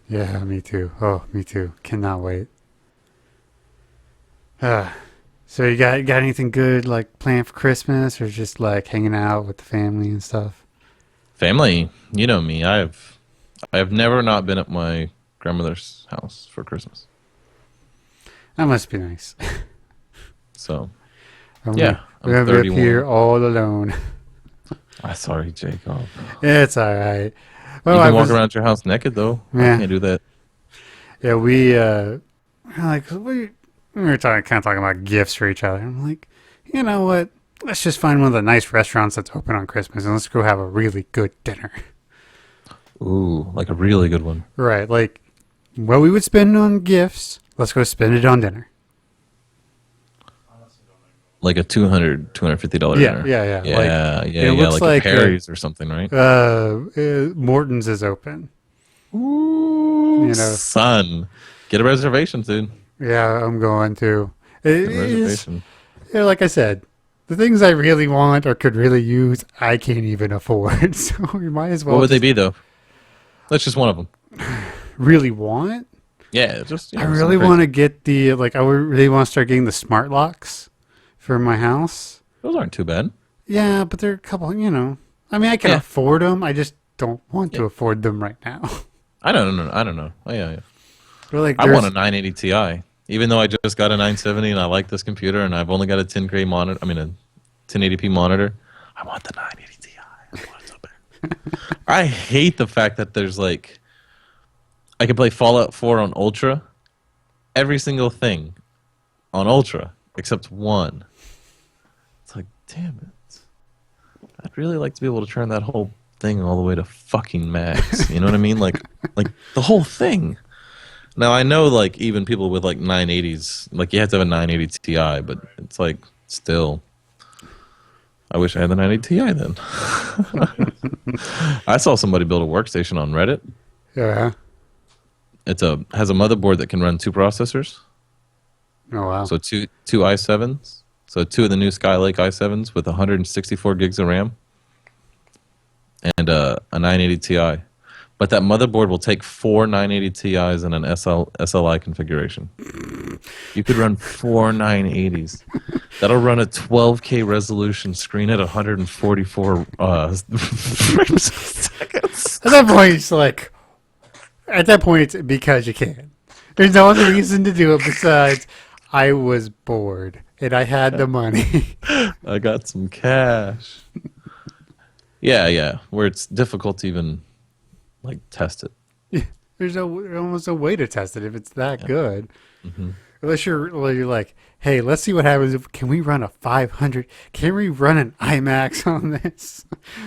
yeah, me too. Oh, me too. Cannot wait. So you got anything good like planned for Christmas or just like hanging out with the family and stuff? Family, you know me. I have never not been at my grandmother's house for Christmas. That must be nice. So Yeah, I'm we're gonna be up 31. here all alone. I'm sorry, Jacob. It's all right. You Well, can walk around your house naked though. Yeah. I can't do that. Yeah, we were kind of talking about gifts for each other. I'm like, you know what? Let's just find one of the nice restaurants that's open on Christmas and let's go have a really good dinner. Ooh, like a really good one. Right, like what we would spend on gifts, let's go spend it on dinner. Like a $250 Yeah, dinner. yeah. Yeah, Like, yeah, it yeah. looks Like, like, a Perry's or something, right? Morton's is open. Ooh, you know. son. Get a reservation, dude. Yeah, I'm going to. It Get a is, reservation. yeah, like I said, the things I really want or could really use, I can't even afford. So we might as well. What would they just be though? That's just one of them. really want? Yeah, just. I really want to get the I would really want to start getting the smart locks for my house. Those aren't too bad. Yeah, but they're a couple. I mean, I can Yeah. afford them. I just don't want to Yeah. afford them right now. I don't know. Oh yeah, yeah. But like, I want a there's- 980 Ti, even though I just got a 970 and I like this computer and I've only got a 10K monitor. I mean a 1080p monitor. I want the 980 Ti. I want it so bad. I hate the fact that there's like, I can play Fallout 4 on Ultra, every single thing on Ultra except one. It's like, damn it. I'd really like to be able to turn that whole thing all the way to fucking max. You know what I mean? Like the whole thing. Now I know like even people with like 980s, like you have to have a 980 Ti, but it's like still. I wish I had the 980 Ti then. I saw somebody build a workstation on Reddit. yeah. Has a motherboard that can run 2 processors, Oh wow. so two i7s, so 2 of the new Skylake i7s with 164 gigs of RAM, and a 980 Ti. But that motherboard will take 4 980 Ti's in an SLI configuration. You could run 4 980s. That'll run a 12K resolution screen at 144 frames a second. At that point, it's like, at that point, it's because you can. There's no other reason to do it besides I was bored and I had the money. I got some cash. Yeah. Where it's difficult to even like test it. There's almost a way to test it if it's that good. Unless you're like, hey, let's see what happens. Can we run a 500? Can we run an IMAX on this?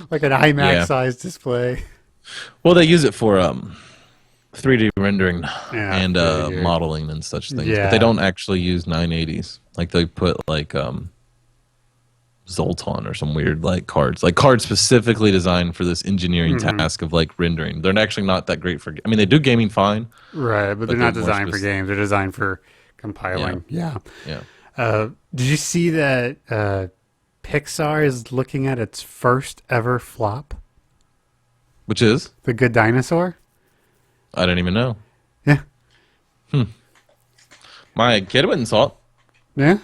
Like an IMAX Yeah. size display? Well, they use it for 3D rendering Yeah, and figured. modeling and such things, but they Yeah. don't actually use 980s. Like they put like Zoltan or some weird like cards specifically designed for this engineering Hmm. task of like rendering. They're actually not that great for. I mean, they do gaming fine, Right, but they're but they're not more designed for specific. games. They're designed for Yeah, compiling. Yeah. yeah. Did you see that Pixar is looking at its first ever flop? Which is The Good Dinosaur? I didn't even know. Yeah. My kid went and saw it, Yeah.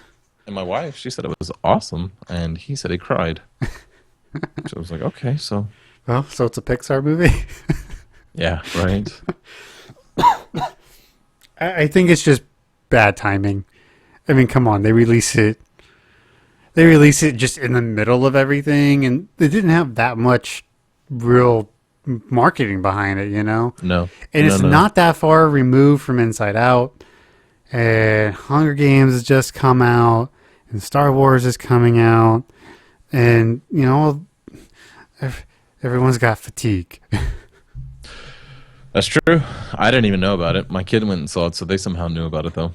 and my wife she said it was awesome, and he said he cried. So I was like, okay, so Well, so it's a Pixar movie. yeah, right. I think it's just bad timing. I mean, come on, they release it. They release it just in the middle of everything, and they didn't have that much real marketing behind it, you know. No, And no, it's no. not that far removed from Inside Out. And Hunger Games has just come out, and Star Wars is coming out, and you know, everyone's got fatigue. That's true. I didn't even know about it. My kid went and saw it, so they somehow knew about it though.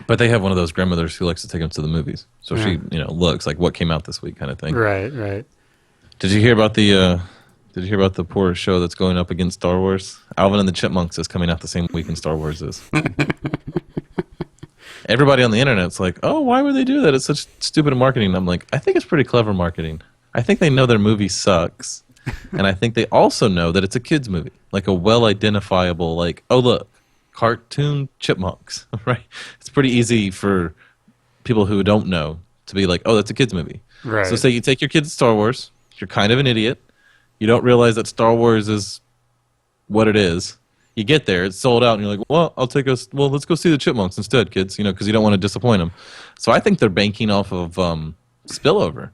But they have one of those grandmothers who likes to take them to the movies, so Yeah. she, looks like what came out this week kind of thing. Right, right. Did you hear about the? Did you hear about the poor show that's going up against Star Wars? Alvin and the Chipmunks is coming out the same week as Star Wars is. Everybody on the internet's like, "Oh, why would they do that? It's such stupid marketing." And I'm like, I think it's pretty clever marketing. I think they know their movie sucks, and I think they also know that it's a kids movie, like a well identifiable, like, oh look, cartoon chipmunks, right? It's pretty easy for people who don't know to be like, oh, that's a kids movie. Right. So say you take your kid to Star Wars, you're kind of an idiot. You don't realize that Star Wars is what it is. You get there, it's sold out, and you're like, well, I'll take us. Well, let's go see the Chipmunks instead, kids. Because you don't want to disappoint them. So I think they're banking off of spillover.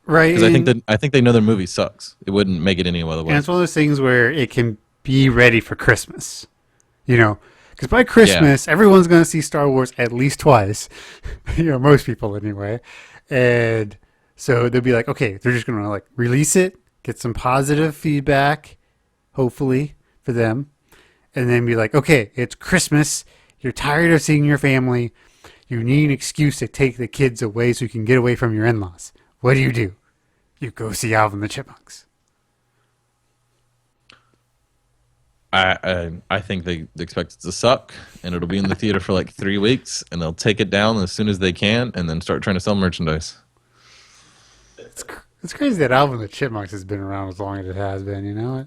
Right. Because I think they know their movie sucks. It wouldn't make it any other way. And it's one of those things where it can be ready for Christmas, you know, because by Christmas, everyone's going to see Star Wars at least twice, most people anyway. And so they'll be like, okay, they're just going to like release it, get some positive feedback, hopefully for them, and then be like, okay, it's Christmas. You're tired of seeing your family. You need an excuse to take the kids away so you can get away from your in-laws. What do? You go see Alvin the Chipmunks. I think they expect it to suck, and it'll be in the theater for like 3 weeks, and they'll take it down as soon as they can, and then start trying to sell merchandise. It's crazy that Alvin the Chipmunks has been around as long as it has been, you know?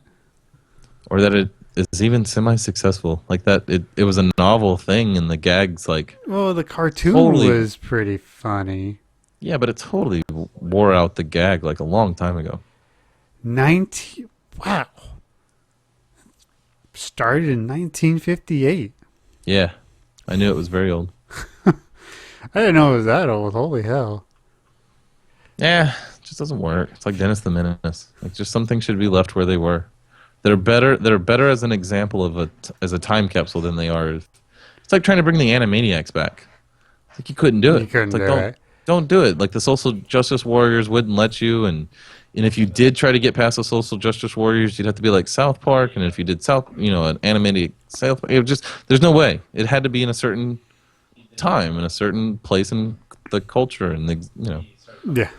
Or that it is even semi-successful. Like that, it was a novel thing, and the gags like Well, the cartoon Totally. was pretty funny. yeah, but it totally wore out the gag like a long time ago. 19 Wow. Started in 1958. Yeah, I knew it was very old. I didn't know it was that old. Holy hell. Yeah, it just doesn't work. It's like Dennis the Menace. Like just some things should be left where they were. They're better. They're better as an example of as a time capsule than they are. It's like trying to bring the Animaniacs back. It's like you couldn't do it. You couldn't It's like do it. don't do it. Like the Social Justice Warriors wouldn't let you, and if you did try to get past the Social Justice Warriors, you'd have to be like South Park, and if you did an animated South Park, there's no way. It had to be in a certain time, in a certain place in the culture, and Yeah.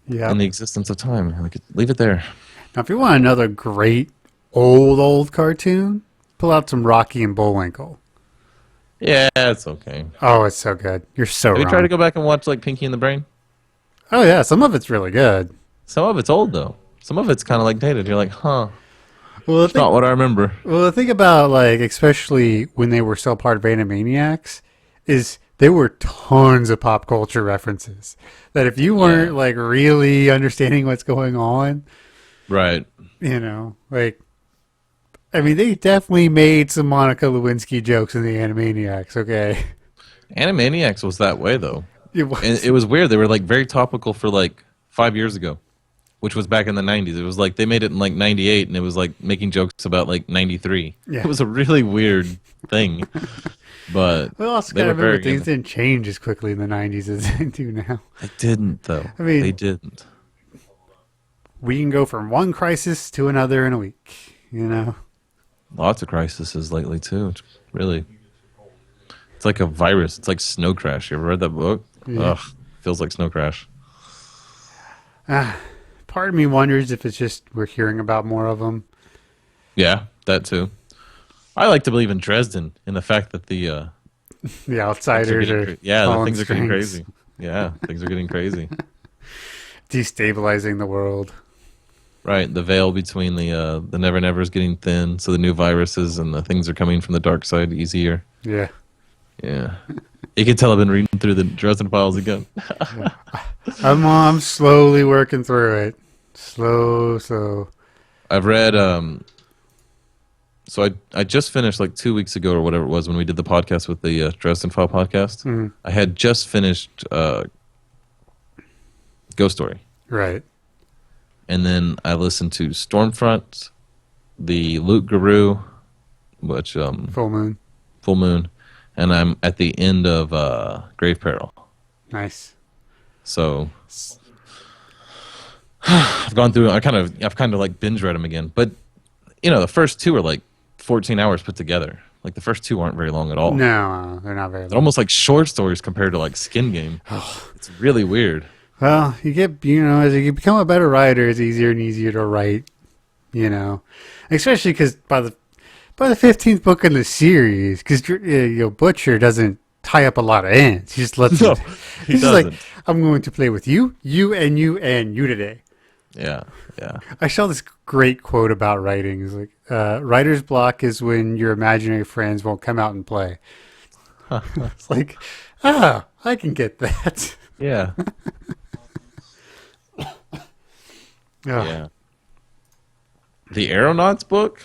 Yeah. in the existence of time. Like leave it there. Now, if you want another great old cartoon, pull out some Rocky and Bullwinkle. Yeah, it's okay. Oh, it's so good. You're so Have you wrong. tried to go back and watch like Pinky and the Brain? Oh, yeah. Some of it's really good. Some of it's old though. Some of it's kind of like dated. You're like, huh? Well, It's not what I remember. the thing about, like, especially when they were still part of Animaniacs, is there were tons of pop culture references that if you weren't, Yeah. like, really understanding what's going on, Right. like, I mean, they definitely made some Monica Lewinsky jokes in the Animaniacs, okay? Animaniacs was that way though. It was. And it was weird. They were like very topical for like 5 years ago. which was back in the 90s. It was like they made it in like 98 and it was like making jokes about like 93. Yeah. It was a really weird thing. But We also they got to were remember very things good. didn't change as quickly in the 90s as they do now. They didn't though. I mean- they didn't. We can go from one crisis to another in a week, you know? Lots of crises lately too. It's really, it's like a virus. It's like Snow Crash. You ever read that book? Yeah. Ugh, feels like Snow Crash. Part of me wonders if it's just we're hearing about more of them. Yeah, that too. I like to believe in Dresden, in the fact that the The things outsiders are the pulling things are getting strings, crazy. Yeah, things are getting crazy. destabilizing the world. Right, the veil between the Never Never is getting thin, so the new viruses and the things are coming from the dark side easier. Yeah. Yeah, you can tell I've been reading through the Dresden Files again. I'm slowly working through it. Slow. I've read so I just finished like 2 weeks ago or whatever it was when we did the podcast with the Dresden File podcast. Mhm. I had just finished Ghost Story, Right. and then I listened to Stormfront, the Luke Guru, which Full moon. Full Moon, and I'm at the end of Grave Peril. Nice. So I've gone through. I've kind of like binge read them again, but you know the first two are like 14 hours put together. Like the first two aren't very long at all. No, they're not very They're long. almost like short stories compared to like Skin Game. It's really weird. Well, you get, as you become a better writer, it's easier and easier to write, especially because by the 15th book in the series, because Butcher doesn't tie up a lot of ends. He just lets No, it. he He's just like, doesn't. I'm going to play with you, and you, and you today. Yeah. I saw this great quote about writing. It's like, writer's block is when your imaginary friends won't come out and play. It's like, I can get that. Yeah. Ugh. Yeah. The Aeronauts book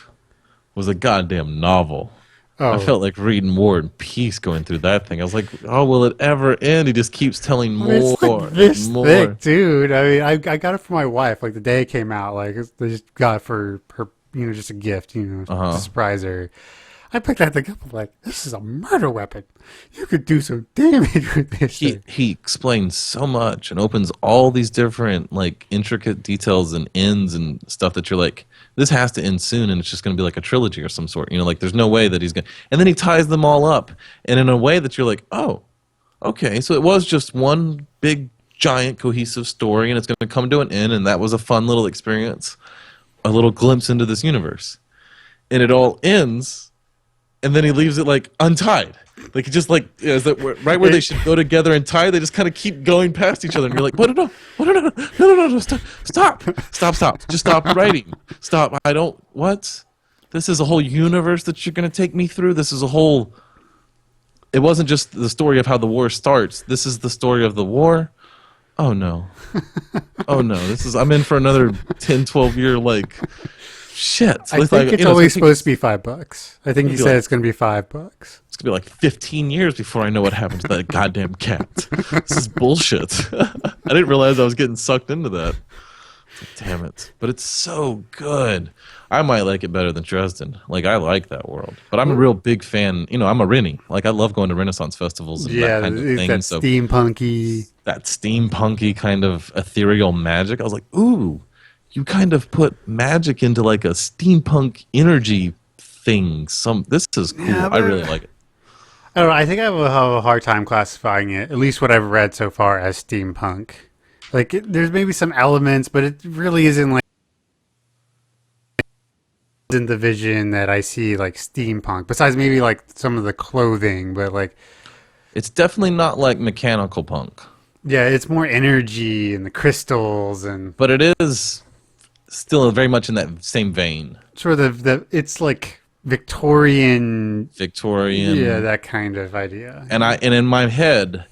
was a goddamn novel. Oh, I felt like reading War and Peace going through that thing. I was like, oh, will it ever end? He just keeps telling more it's like this and more. thick, dude. I mean, I got it for my wife. Like the day it came out, like they just got it for her, just a gift, Uh-huh. to surprise her. I picked that thing up. I'm like, this is a murder weapon. You could do some damage with this thing. He explains so much and opens all these different like intricate details and ends and stuff that you're like, this has to end soon and it's just going to be like a trilogy or some sort. Like there's no way that he's going to. And then he ties them all up and in a way that you're like, oh, okay. So it was just one big giant cohesive story and it's going to come to an end and that was a fun little experience, a little glimpse into this universe. And it all ends and then he leaves it like untied. Like he just like is that right where they should go together and tie? They just kind of keep going past each other, and you're like, "What? No! Stop! Just stop writing! Stop! I don't. What? This is a whole universe that you're gonna take me through. This is a whole. It wasn't just the story of how the war starts. This is the story of the war. Oh no! Oh no! I'm in for another 10, 12 year like. Shit. I think it's always supposed to be $5. I think he said it's going to be $5. It's going to be like 15 years before I know what happened to that goddamn cat. This is bullshit. I didn't realize I was getting sucked into that. Damn it. But it's so good. I might like it better than Dresden. Like, I like that world. But I'm a real big fan. I'm a Rennie. Like, I love going to Renaissance festivals and that kind of thing. That So steampunky. that steampunky kind of ethereal magic. I was like, ooh. You kind of put magic into like a steampunk energy thing. This is cool. Yeah, I really like it. I don't know. I think I will have a hard time classifying it, at least what I've read so far, as steampunk. Like, there's maybe some elements, but it really isn't like in the vision that I see like steampunk. Besides maybe like some of the clothing, but like, It's definitely not like mechanical punk, yeah, it's more energy and the crystals and but it is still very much in that same vein. sort of it's like Victorian, Victorian. yeah, that kind of idea. And in my head,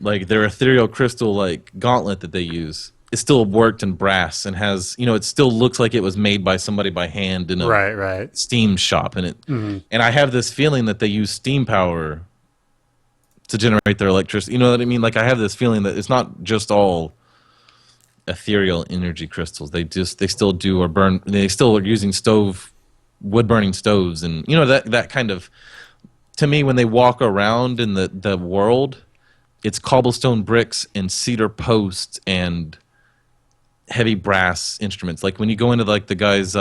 like their ethereal crystal like gauntlet that they use is still worked in brass and has, it still looks like it was made by somebody by hand in a Right. steam shop and and I have this feeling that they use steam power to generate their electricity. You know what I mean? Like I have this feeling that it's not just all ethereal energy crystals. They still do or burn. They still are using wood burning stoves, and that kind of. To me, when they walk around in the world, it's cobblestone bricks and cedar posts and heavy brass instruments. Like when you go into like the guy's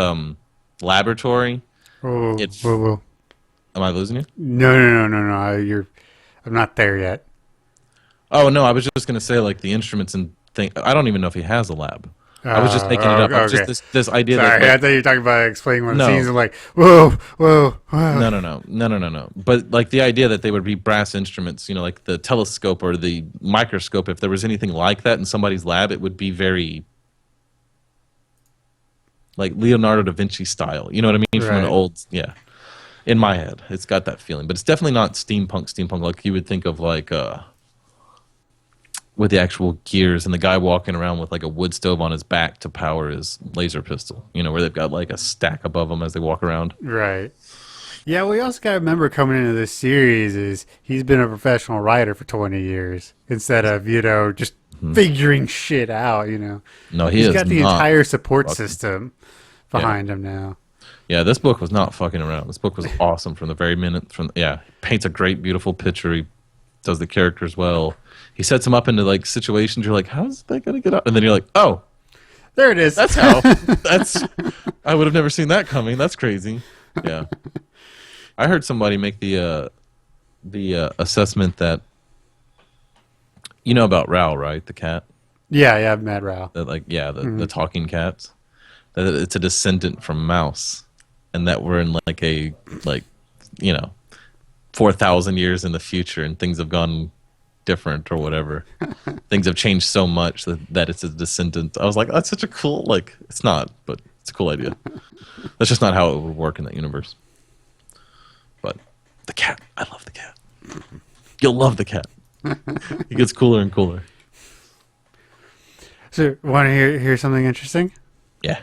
laboratory, Oh, it's. whoa, whoa. Am I losing you? No, no, no, no, no. I'm not there yet. Oh no, I was just gonna say like the instruments and thing. I don't even know if he has a lab. I was just making it up. I was just Okay. this idea that Sorry, I like thought you were talking about explaining one of the no, scenes. I'm like, whoa, whoa, whoa. no. But like the idea that they would be brass instruments, like the telescope or the microscope. If there was anything like that in somebody's lab, it would be very like Leonardo da Vinci style. You know what I mean? From an Right. old, yeah. In my head, it's got that feeling, but it's definitely not steampunk like you would think of like with the actual gears and the guy walking around with like a wood stove on his back to power his laser pistol. Where they've got like a stack above them as they walk around. Right. Yeah, we also got to remember coming into this series is he's been a professional writer for 20 years instead of, just figuring shit out. No, he He's is got the not. entire support fucking- system Yeah. behind him now. Yeah, this book was not fucking around. This book was awesome from the very minute. Paints a great, beautiful picture. He does the characters well. He sets them up into like situations. You're like, how's that gonna get up? And then you're like, oh, There it is. that's how. I would have never seen that coming. That's crazy. Yeah, I heard somebody make the assessment that you know about Rao, right? The cat. yeah, Mad Row. That the talking cats. That it's a descendant from mouse, and that we're in like a 4,000 years in the future, and things have gone different or whatever. Things have changed so much that it's a descendant. I was like, that's such a cool it's not, but it's a cool idea. That's just not how it would work in that universe. But the cat, I love the cat. You'll love the cat. It gets cooler and cooler. So, want to hear something interesting? Yeah.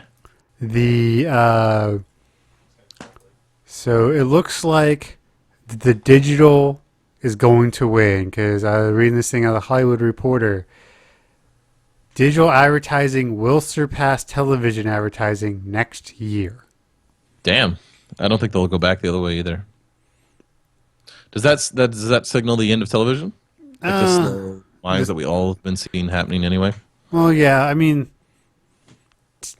So it looks like the digital is going to win because I was reading this thing out of the Hollywood Reporter. Digital advertising will surpass television advertising next year. Damn. I don't think they'll go back the other way either. Does that signal the end of television? Like the slow lines that we all have been seeing happening anyway? Well, yeah, I mean,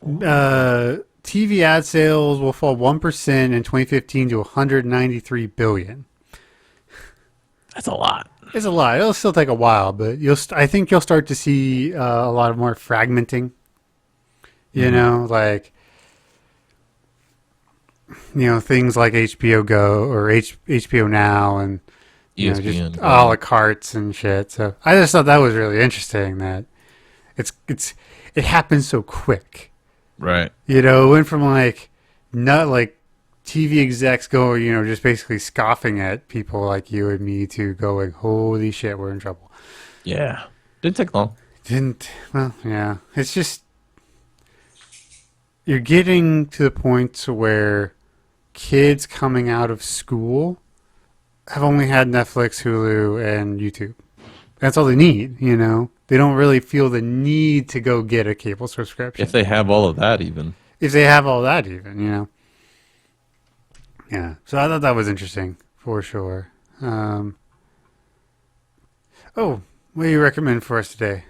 TV ad sales will fall 1% in 2015 to 193 billion. That's a lot. It's a lot. It'll still take a while, but I think you'll start to see a lot of more fragmenting. Like things like HBO Go or HBO Now and just ESPN. a la cartes and shit. So I just thought that was really interesting that it happens so quick. Right. It went from not like TV execs going, just basically scoffing at people like you and me to going, holy shit, we're in trouble. Yeah. Didn't take long. Well, yeah. It's just, you're getting to the point to where kids coming out of school have only had Netflix, Hulu, and YouTube. That's all they need, They don't really feel the need to go get a cable subscription. If they have all of that even. If they have all that even. Yeah. So I thought that was interesting for sure. What do you recommend for us today?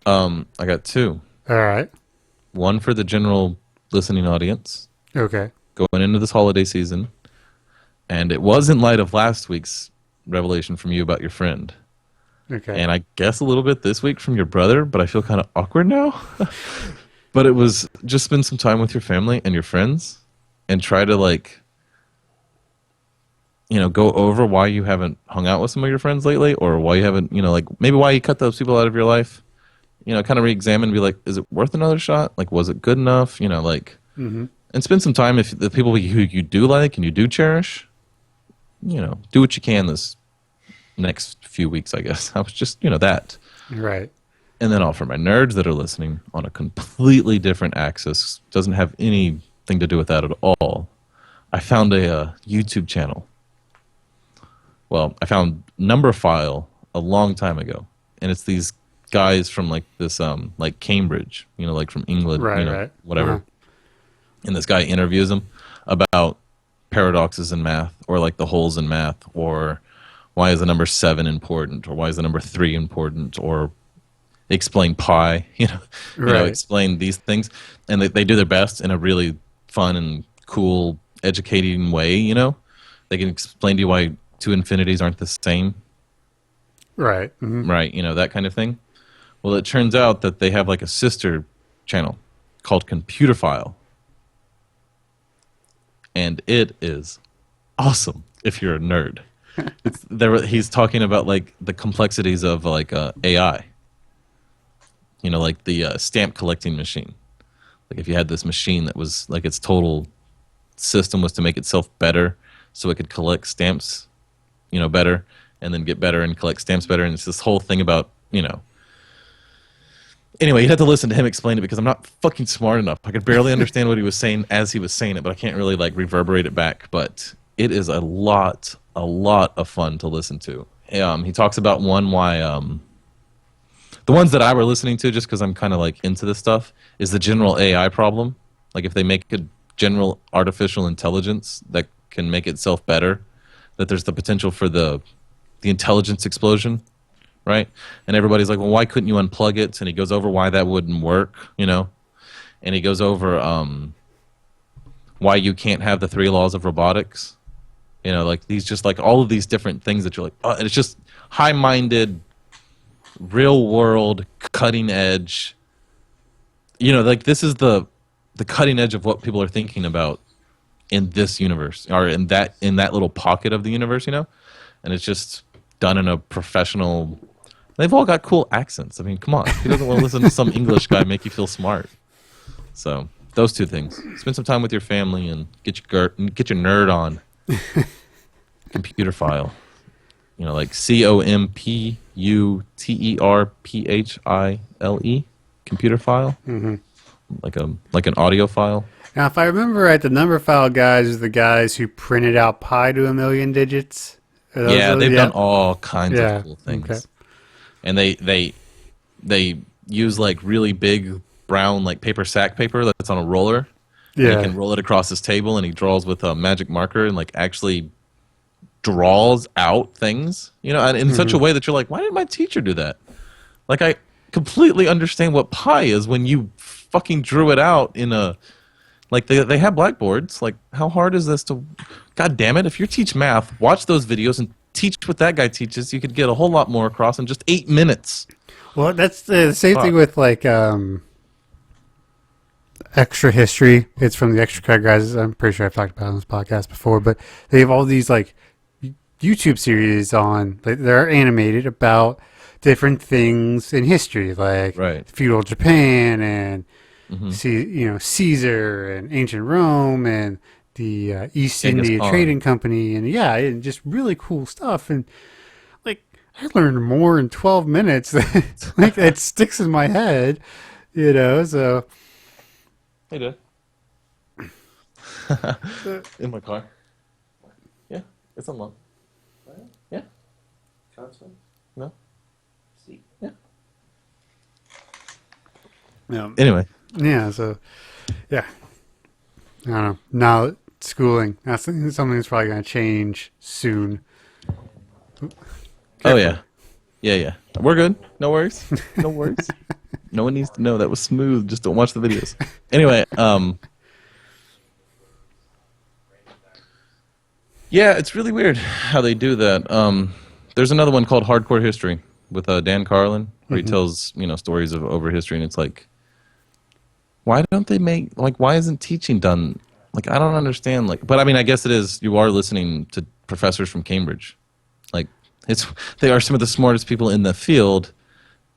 I got two. All right. One for the general listening audience Okay. going into this holiday season. And it was in light of last week's revelation from you about your friend. Okay. And I guess a little bit this week from your brother, but I feel kind of awkward now. But it was just spend some time with your family and your friends and try to go over why you haven't hung out with some of your friends lately or why you haven't, maybe why you cut those people out of your life. Kind of re-examine and be like, is it worth another shot? Was it good enough? Mm-hmm. And spend some time if the people who you do like and you do cherish, do what you can this next few weeks, I guess. I was just, that. Right. And then for my nerds that are listening on a completely different axis, doesn't have anything to do with that at all. I found a YouTube channel. Well, I found Numberphile a long time ago, and it's these guys from like this like Cambridge, like from England, Right, right. whatever. Uh-huh. And this guy interviews him about paradoxes in math, or like the holes in math, or why is the number 7 important, or why is the number 3 important, or explain pi, Right. explain these things. And they do their best in a really fun and cool educating way. They can explain to you why two infinities aren't the same, Right. Hmm. right? That kind of thing. Well, it turns out that they have like a sister channel called Computerphile, and it is awesome if you're a nerd. He's talking about like the complexities of like AI. Like the stamp collecting machine. Like if you had this machine that was like its total system was to make itself better, so it could collect stamps, better, and then get better and collect stamps better. And it's this whole thing about, Anyway, you'd have to listen to him explain it because I'm not fucking smart enough. I could barely understand what he was saying as he was saying it, but I can't really like reverberate it back. But it is a lot of fun to listen to. He talks about why the ones that I were listening to, just because I'm kind of like into this stuff, is the general AI problem. Like if they make a general artificial intelligence that can make itself better, that there's the potential for the intelligence explosion, right? And everybody's like, well, why couldn't you unplug it? And he goes over why that wouldn't work, And he goes over why you can't have the 3 laws of robotics. Like these, just like all of these different things that you're like, and it's just high-minded, real world, cutting edge. Like this is the cutting edge of what people are thinking about in this universe, or in that little pocket of the universe, And it's just done in a professional. They've all got cool accents. I mean, come on, who doesn't want to listen to some English guy make you feel smart? So those two things: spend some time with your family and get your nerd on. Computerphile. Like COMPUTERPHILE, Computerphile, like an audio file. Now, if I remember right, the number file guys are the guys who printed out pi to a million digits. Yeah, they've done all kinds of cool things, okay. and they use like really big brown like paper sack paper that's on a roller. Yeah, and he can roll it across his table, and he draws with a magic marker and like actually draws out things, and in such a way that you're like, why didn't my teacher do that? Like, I completely understand what pi is when you fucking drew it out in a, like, they have blackboards. Like, how hard is this to, God damn it, if you teach math, watch those videos and teach what that guy teaches. You could get a whole lot more across in just 8 minutes. well, that's the same thing with like extra history. It's from the Extra Credit guys. I'm pretty sure I've talked about it on this podcast before, but they have all these like YouTube series on, like, they're animated about different things in history, like Right. feudal Japan and Mhm. Caesar and ancient Rome and the East Genghis India Khan. Trading Company, and and just really cool stuff. And like I learned more in 12 minutes. Like it sticks in my head, So Hey, Dad. In my car. Yeah, it's unlocked. Yeah. No. Yeah. Anyway. yeah, so yeah, I don't know. Now schooling, that's something that's probably going to change soon. Oh yeah. Yeah. We're good. No worries. No worries. No one needs to know that was smooth. Just don't watch the videos. Anyway, yeah, it's really weird how they do that. There's another one called Hardcore History with Dan Carlin, where he tells stories of over history, and it's like, why don't they make, like, why isn't teaching done? Like, I don't understand. Like, but I mean, I guess it is. You are listening to professors from Cambridge. Like, they are some of the smartest people in the field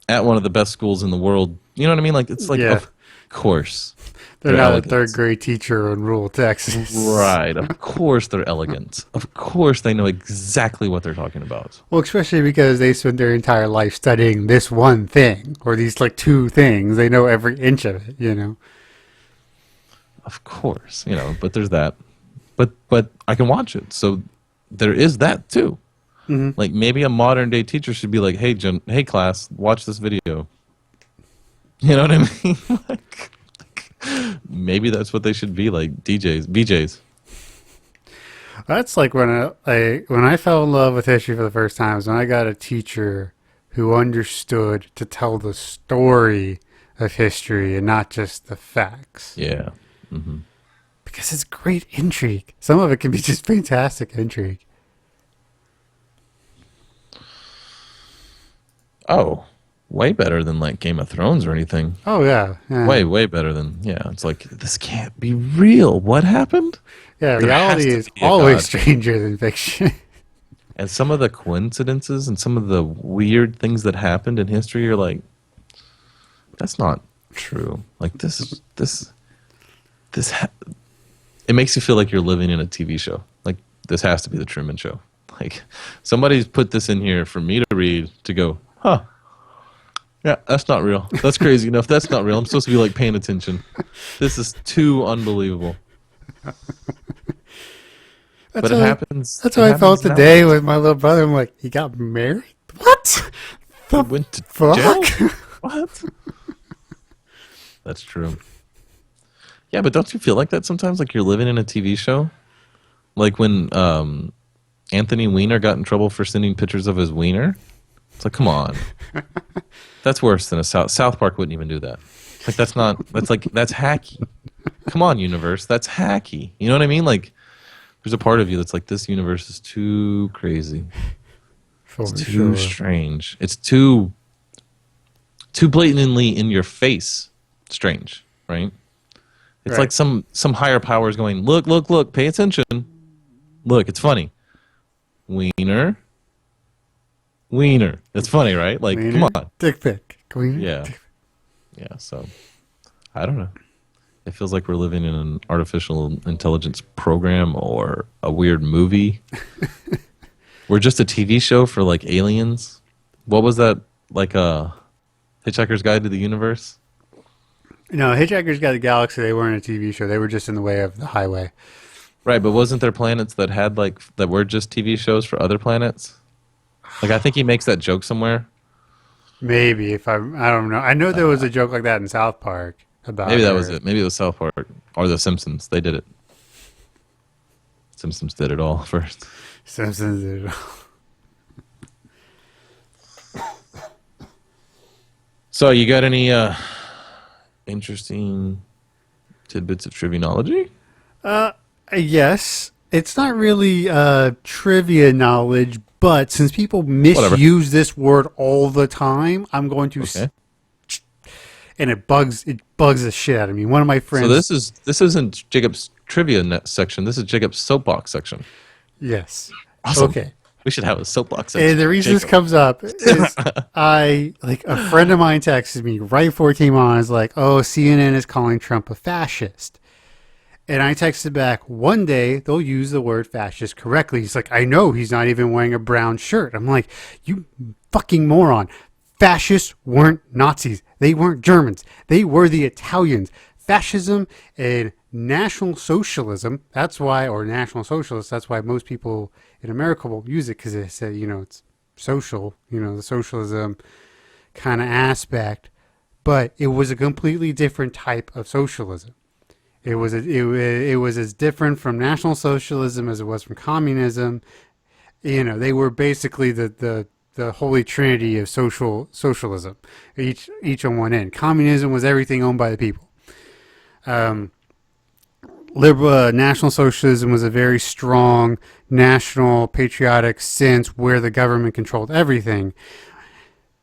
at one of the best schools in the world. You know what I mean? Like, it's like, Yeah. of course. They're not a elegant. third grade teacher in rural Texas. Right. Of course they're elegant. Of course they know exactly what they're talking about. Well, especially because they spent their entire life studying this one thing or these like two things. They know every inch of it. Of course, but there's that. But I can watch it. So there is that too. Like maybe a modern day teacher should be like, hey class, watch this video. You know what I mean? Like, maybe that's what they should be like, BJs. That's like when I fell in love with history for the first time, is when I got a teacher who understood to tell the story of history and not just the facts. Yeah. Because it's great intrigue. Some of it can be just fantastic intrigue. Oh, way better than like Game of Thrones or anything. Oh yeah, yeah. Way better than, yeah. It's like, this can't be real. What happened? Yeah, There has reality to is be a always God. stranger than fiction. And some of the coincidences and some of the weird things that happened in history, you're like, that's not true. Like it makes you feel like you're living in a TV show. Like, this has to be the Truman Show. Like, somebody's put this in here for me to read, to go, huh, yeah, that's not real. That's crazy enough. That's not real. I'm supposed to be like paying attention. This is too unbelievable. But it happens. That's it how I happens felt now. today with my little brother. I'm like, he got married? What? He went to fuck? jail? What? That's true. Yeah, but don't you feel like that sometimes? Like you're living in a TV show? Like when Anthony Weiner got in trouble for sending pictures of his wiener? It's like, come on. That's worse than a South Park wouldn't even do that. Like that's hacky. Come on, universe. That's hacky. You know what I mean? Like there's a part of you that's like, this universe is too crazy. For It's too strange. It's too blatantly in your face strange, right? It's Right. like some higher power is going, look, pay attention. Look, it's funny. Wiener. It's funny, right? Like, Wiener, come on. dick pic. Wiener, Yeah. dick- Yeah, so I don't know. It feels like we're living in an artificial intelligence program or a weird movie. We're just a TV show for like aliens. What was that? Like a Hitchhiker's Guide to the Universe? No, Hitchhiker's Guide to the Galaxy, they weren't a TV show. They were just in the way of the highway. Right, but wasn't there planets that had like that were just TV shows for other planets? Like I think he makes that joke somewhere. Maybe, I don't know. I know there was a joke like that in South Park about Maybe that her. was it. Maybe it was South Park or The Simpsons. They did it. Simpsons did it all first. Simpsons did. So you got any interesting tidbits of trivianology? Yes, it's not really trivia knowledge, but since people Whatever. misuse this word all the time, I'm going to, Okay. and it bugs the shit out of me. One of my friends. So this isn't Jacob's trivia net section. This is Jacob's soapbox section. Yes. Awesome. Okay. We should have a soapbox section. And the reason this Jacob. comes up is a friend of mine texted me right before it came on. Is like, oh, CNN is calling Trump a fascist. And I texted back, one day they'll use the word fascist correctly. He's like, I know, he's not even wearing a brown shirt. I'm like, you fucking moron. Fascists weren't Nazis. They weren't Germans. They were the Italians. Fascism and National Socialism, that's why most people in America will use it, because they say, it's social, the socialism kind of aspect. But it was a completely different type of socialism. It was as different from National Socialism as it was from communism. They were basically the holy trinity of socialism, each on one end. Communism was everything owned by the people. Liberal National Socialism was a very strong national patriotic sense where the government controlled everything.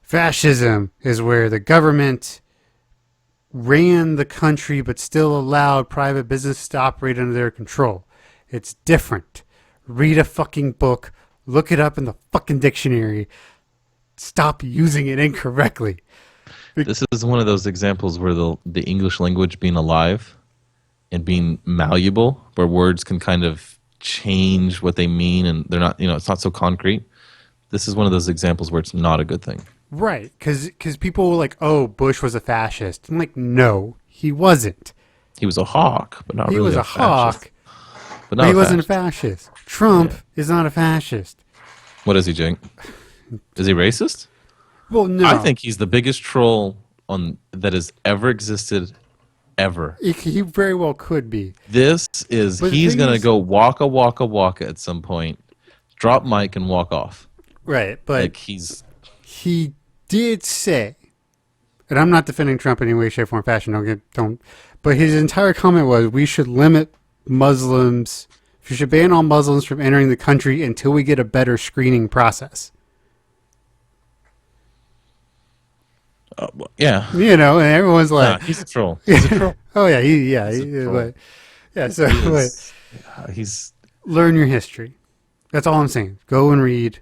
Fascism is where the government ran the country but still allowed private business to operate under their control. It's different. Read a fucking book. Look it up in the fucking dictionary. Stop using it incorrectly. This is one of those examples where the English language being alive and being malleable, where words can kind of change what they mean and they're not, it's not so concrete. This is one of those examples where it's not a good thing. Right, because people were like, oh, Bush was a fascist. I'm like, no, he wasn't. He was a hawk, but not He really was a fascist. hawk, But but not he a wasn't a fascist. fascist. Trump is not a fascist. What is he, Jake? Is he racist? Well, no. I think he's the biggest troll on that has ever existed, ever. He very well could be. This is But the he's thing gonna is- go waka at some point, drop mic and walk off. Right, but Like he's he did say, and I'm not defending Trump in any way, shape, form, fashion. Don't. But his entire comment was, we should limit Muslims. We should ban all Muslims from entering the country until we get a better screening process. yeah. You know, and everyone's like, Nah, he's a troll. He's a troll. "Oh yeah, He's a troll. but yeah." So He but is- he's learn your history. That's all I'm saying. Go and read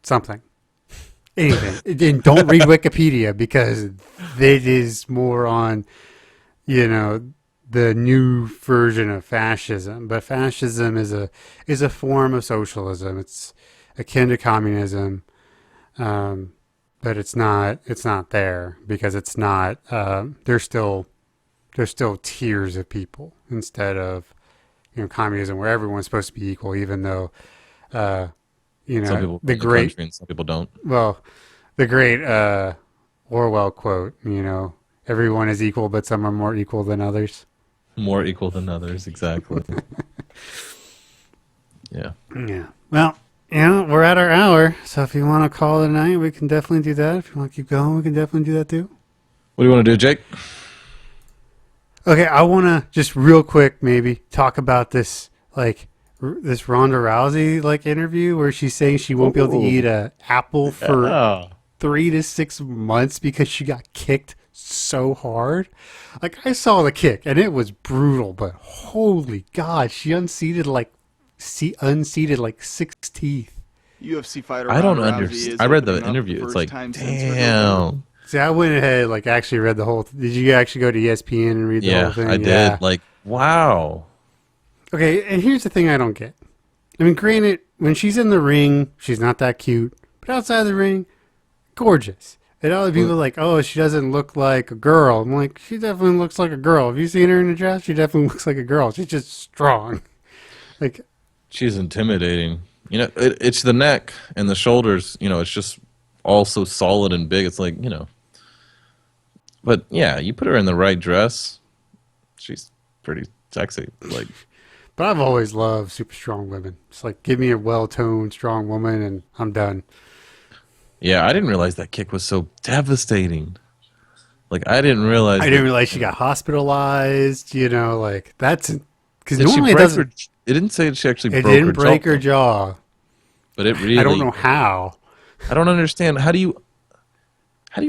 something. Anything. And don't read Wikipedia because it is more on, the new version of fascism. But fascism is a form of socialism. It's akin to communism. But it's not there because it's not there's still tiers of people instead of communism where everyone's supposed to be equal, even though some people the run great country and some people don't. the great Orwell quote, everyone is equal but some are more equal than others. More equal than others, exactly. Yeah. Yeah. Well, we're at our hour, so if you want to call it a night, we can definitely do that. If you want to keep going, we can definitely do that too. What do you want to do, Jake? Okay, I want to just real quick maybe talk about this this Ronda Rousey interview where she's saying she won't be able to Ooh. eat a apple for Oh. 3 to 6 months because she got kicked so hard. I saw the kick and it was brutal, but holy God, she unseated unseated 6 teeth. UFC fighter. I don't Ronda Rousey understand. is I read the opening up interview. It's first like, time since her damn. See, I went ahead actually read the whole. Did you actually go to ESPN and read the Yeah, whole thing? I did. Like, wow. Okay, and here's the thing I don't get. I mean, granted, when she's in the ring, she's not that cute, but outside the ring, gorgeous. And other people are like, oh, she doesn't look like a girl. I'm like, she definitely looks like a girl. Have you seen her in a dress? She definitely looks like a girl. She's just strong. She's intimidating. It's the neck and the shoulders. It's just all so solid and big. It's like, But yeah, you put her in the right dress, she's pretty sexy. But I've always loved super strong women. It's give me a well-toned, strong woman, and I'm done. Yeah, I didn't realize that kick was so devastating. I didn't realize. I didn't realize she got hospitalized. That's because Did she normally it break doesn't. It didn't say she actually It broke didn't her break jaw, her jaw. but it really. I don't know how. I don't understand. How do you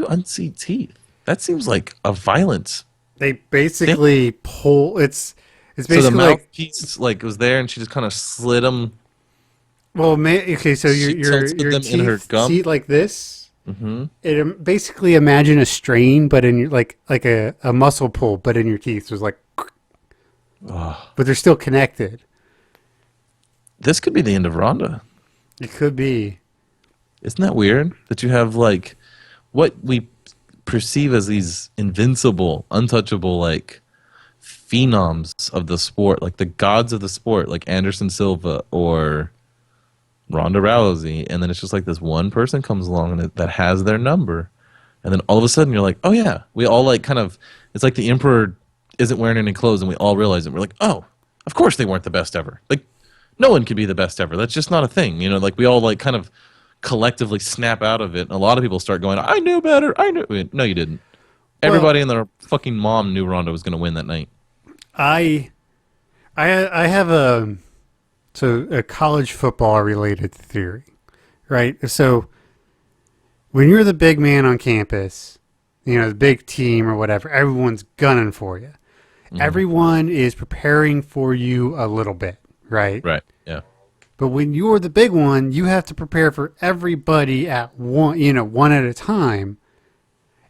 unseat teeth? That seems like a violence. They basically pull. It's So basically the mouthpiece was there, and she just kind of slid them. well, okay. So She your tilted them teeth, in her gum? teeth like this. Mm-hmm. It basically imagine a strain, but in your like a muscle pull, but in your teeth. So it's but they're still connected. This could be the end of Ronda. It could be. Isn't that weird that you have what we perceive as these invincible, untouchable phenoms of the sport, like the gods of the sport, like Anderson Silva or Ronda Rousey, and then it's just this one person comes along that has their number, and then all of a sudden you're like, oh yeah, we all it's like the emperor isn't wearing any clothes and we all realize it. We're like, oh, of course they weren't the best ever. No one could be the best ever. That's just not a thing. We all kind of collectively snap out of it. And a lot of people start going, I knew better. I knew. No, you didn't. Everybody and their fucking mom knew Ronda was going to win that night. I have a college football related theory, right? So when you're the big man on campus, the big team or whatever, everyone's gunning for you. Mm-hmm. Everyone is preparing for you a little bit, right? Right. Yeah. But when you're the big one, you have to prepare for everybody at one at a time.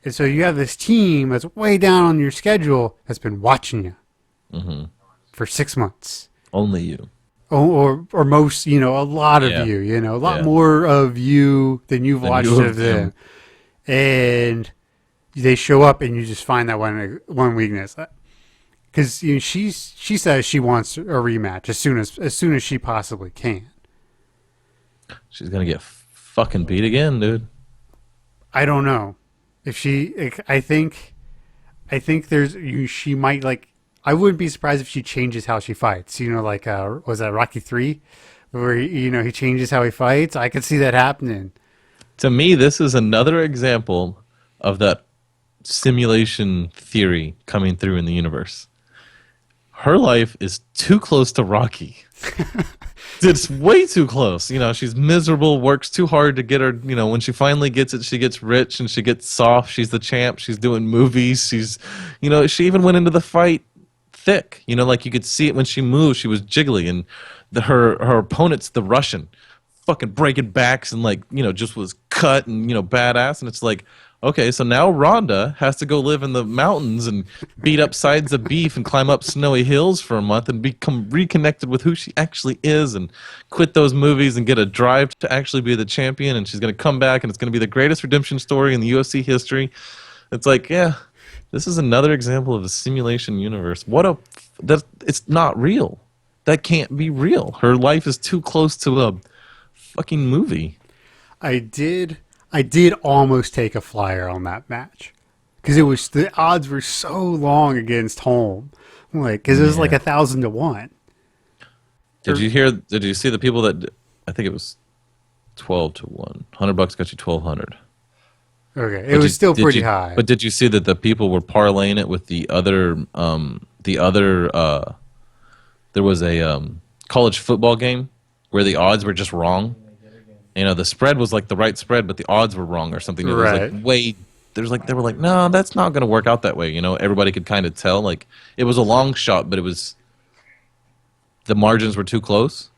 And so you have this team that's way down on your schedule that's been watching you for 6 months. Only you. Or most, a lot of Yeah. you, a lot Yeah. more of you than you've Than watched you of of them. And they show up and you just find that one weakness. Because she says she wants a rematch as soon as she possibly can. She's gonna get fucking beat again, dude. I don't know if she. I think she might like. I wouldn't be surprised if she changes how she fights. You know, like was that Rocky 3, where he changes how he fights. I could see that happening. To me, this is another example of that simulation theory coming through in the universe. Her life is too close to Rocky. It's way too close. She's miserable, works too hard to get her, when she finally gets it, she gets rich and she gets soft. She's the champ. She's doing movies. She even went into the fight thick. Like you could see it when she moved. She was jiggly, and her opponent's the Russian, fucking breaking backs and just was cut and badass. And it's like, okay, so now Rhonda has to go live in the mountains and beat up sides of beef and climb up snowy hills for a month and become reconnected with who she actually is and quit those movies and get a drive to actually be the champion. And she's going to come back and it's going to be the greatest redemption story in the UFC history. It's like, yeah, this is another example of a simulation universe. It's not real. That can't be real. Her life is too close to a fucking movie. I did almost take a flyer on that match because the odds were so long against Holm, because it was like 1,000 to 1. Did you see the people that I think it was 12 to 1. $100 got you 1,200. Okay, it was still pretty high. But did you see that the people were parlaying it with the other there was a college football game where the odds were just wrong. The spread was like the right spread, but the odds were wrong or something. It was right. they were like, no, that's not going to work out that way. Everybody could kind of tell. Like it was a long shot, but the margins were too close.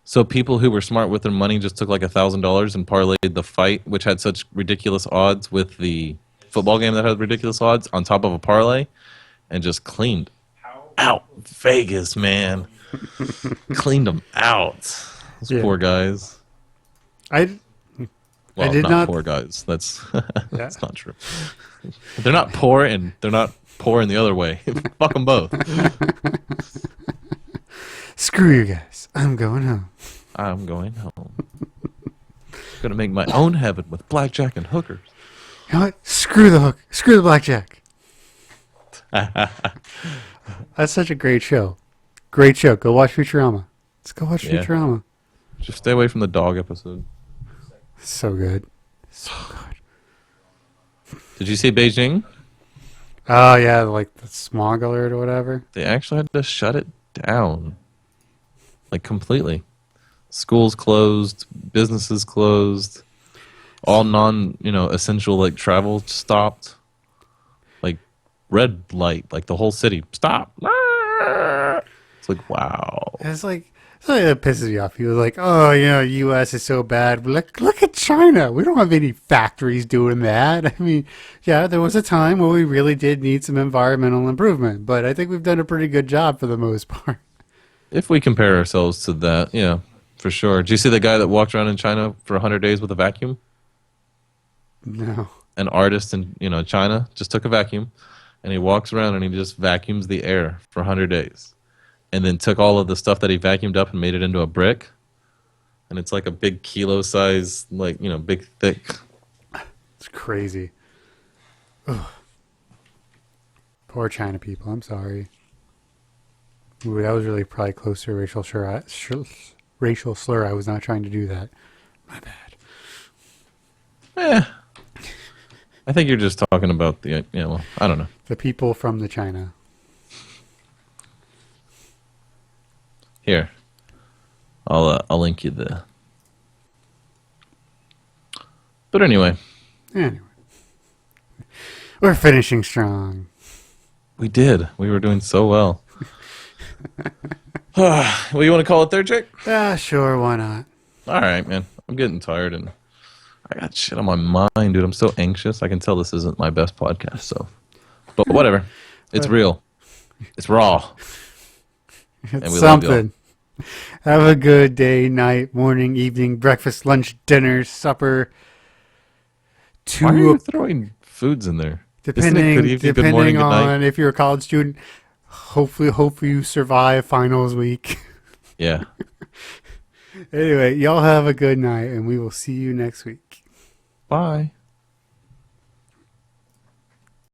So people who were smart with their money just took like $1,000 and parlayed the fight, which had such ridiculous odds, with the football game that had ridiculous odds on top of a parlay, and just cleaned out Vegas, man. Cleaned them out. Those poor guys. I did not. Poor guys. That's that's not true. They're not poor, and they're not poor in the other way. Fuck them both. Screw you guys. I'm going home. I'm going home. Gonna make my own heaven with blackjack and hookers. You know what? Screw the hook. Screw the blackjack. That's such a great show. Great show. Go watch Futurama. Let's go watch Futurama. Just stay away from the dog episode. So good. So good. Did you see Beijing? Oh, yeah, like the smog alert or whatever. They actually had to shut it down. Like completely. Schools closed, businesses closed, all essential like travel stopped. Like red light, like the whole city stop. It's like, wow. It's like that pisses me off. He was like, "Oh, U.S. is so bad. Look at China. We don't have any factories doing that." I mean, yeah, there was a time where we really did need some environmental improvement, but I think we've done a pretty good job for the most part. If we compare ourselves to that, yeah, for sure. Did you see the guy that walked around in China for 100 days with a vacuum? No. An artist in China just took a vacuum, and he walks around and he just vacuums the air for 100 days. And then took all of the stuff that he vacuumed up and made it into a brick. And it's like a big kilo size, big, thick. It's crazy. Ugh. Poor China people. I'm sorry. Ooh, that was really probably close to a racial slur. I was not trying to do that. My bad. I think you're just talking about I don't know. The people from the China. Here, I'll link you the. But anyway, we're finishing strong. We did. We were doing so well. Well, you want to call it there, Jake? Yeah, sure. Why not? All right, man. I'm getting tired and I got shit on my mind, dude. I'm so anxious. I can tell this isn't my best podcast. So, but whatever. It's real. It's raw. It's something. Have a good day, night, morning, evening, breakfast, lunch, dinner, supper. Why are you throwing foods in there? Depending good evening, good morning, good night? on if you're a college student, hopefully you survive finals week. Yeah. Anyway, y'all have a good night, and we will see you next week. Bye.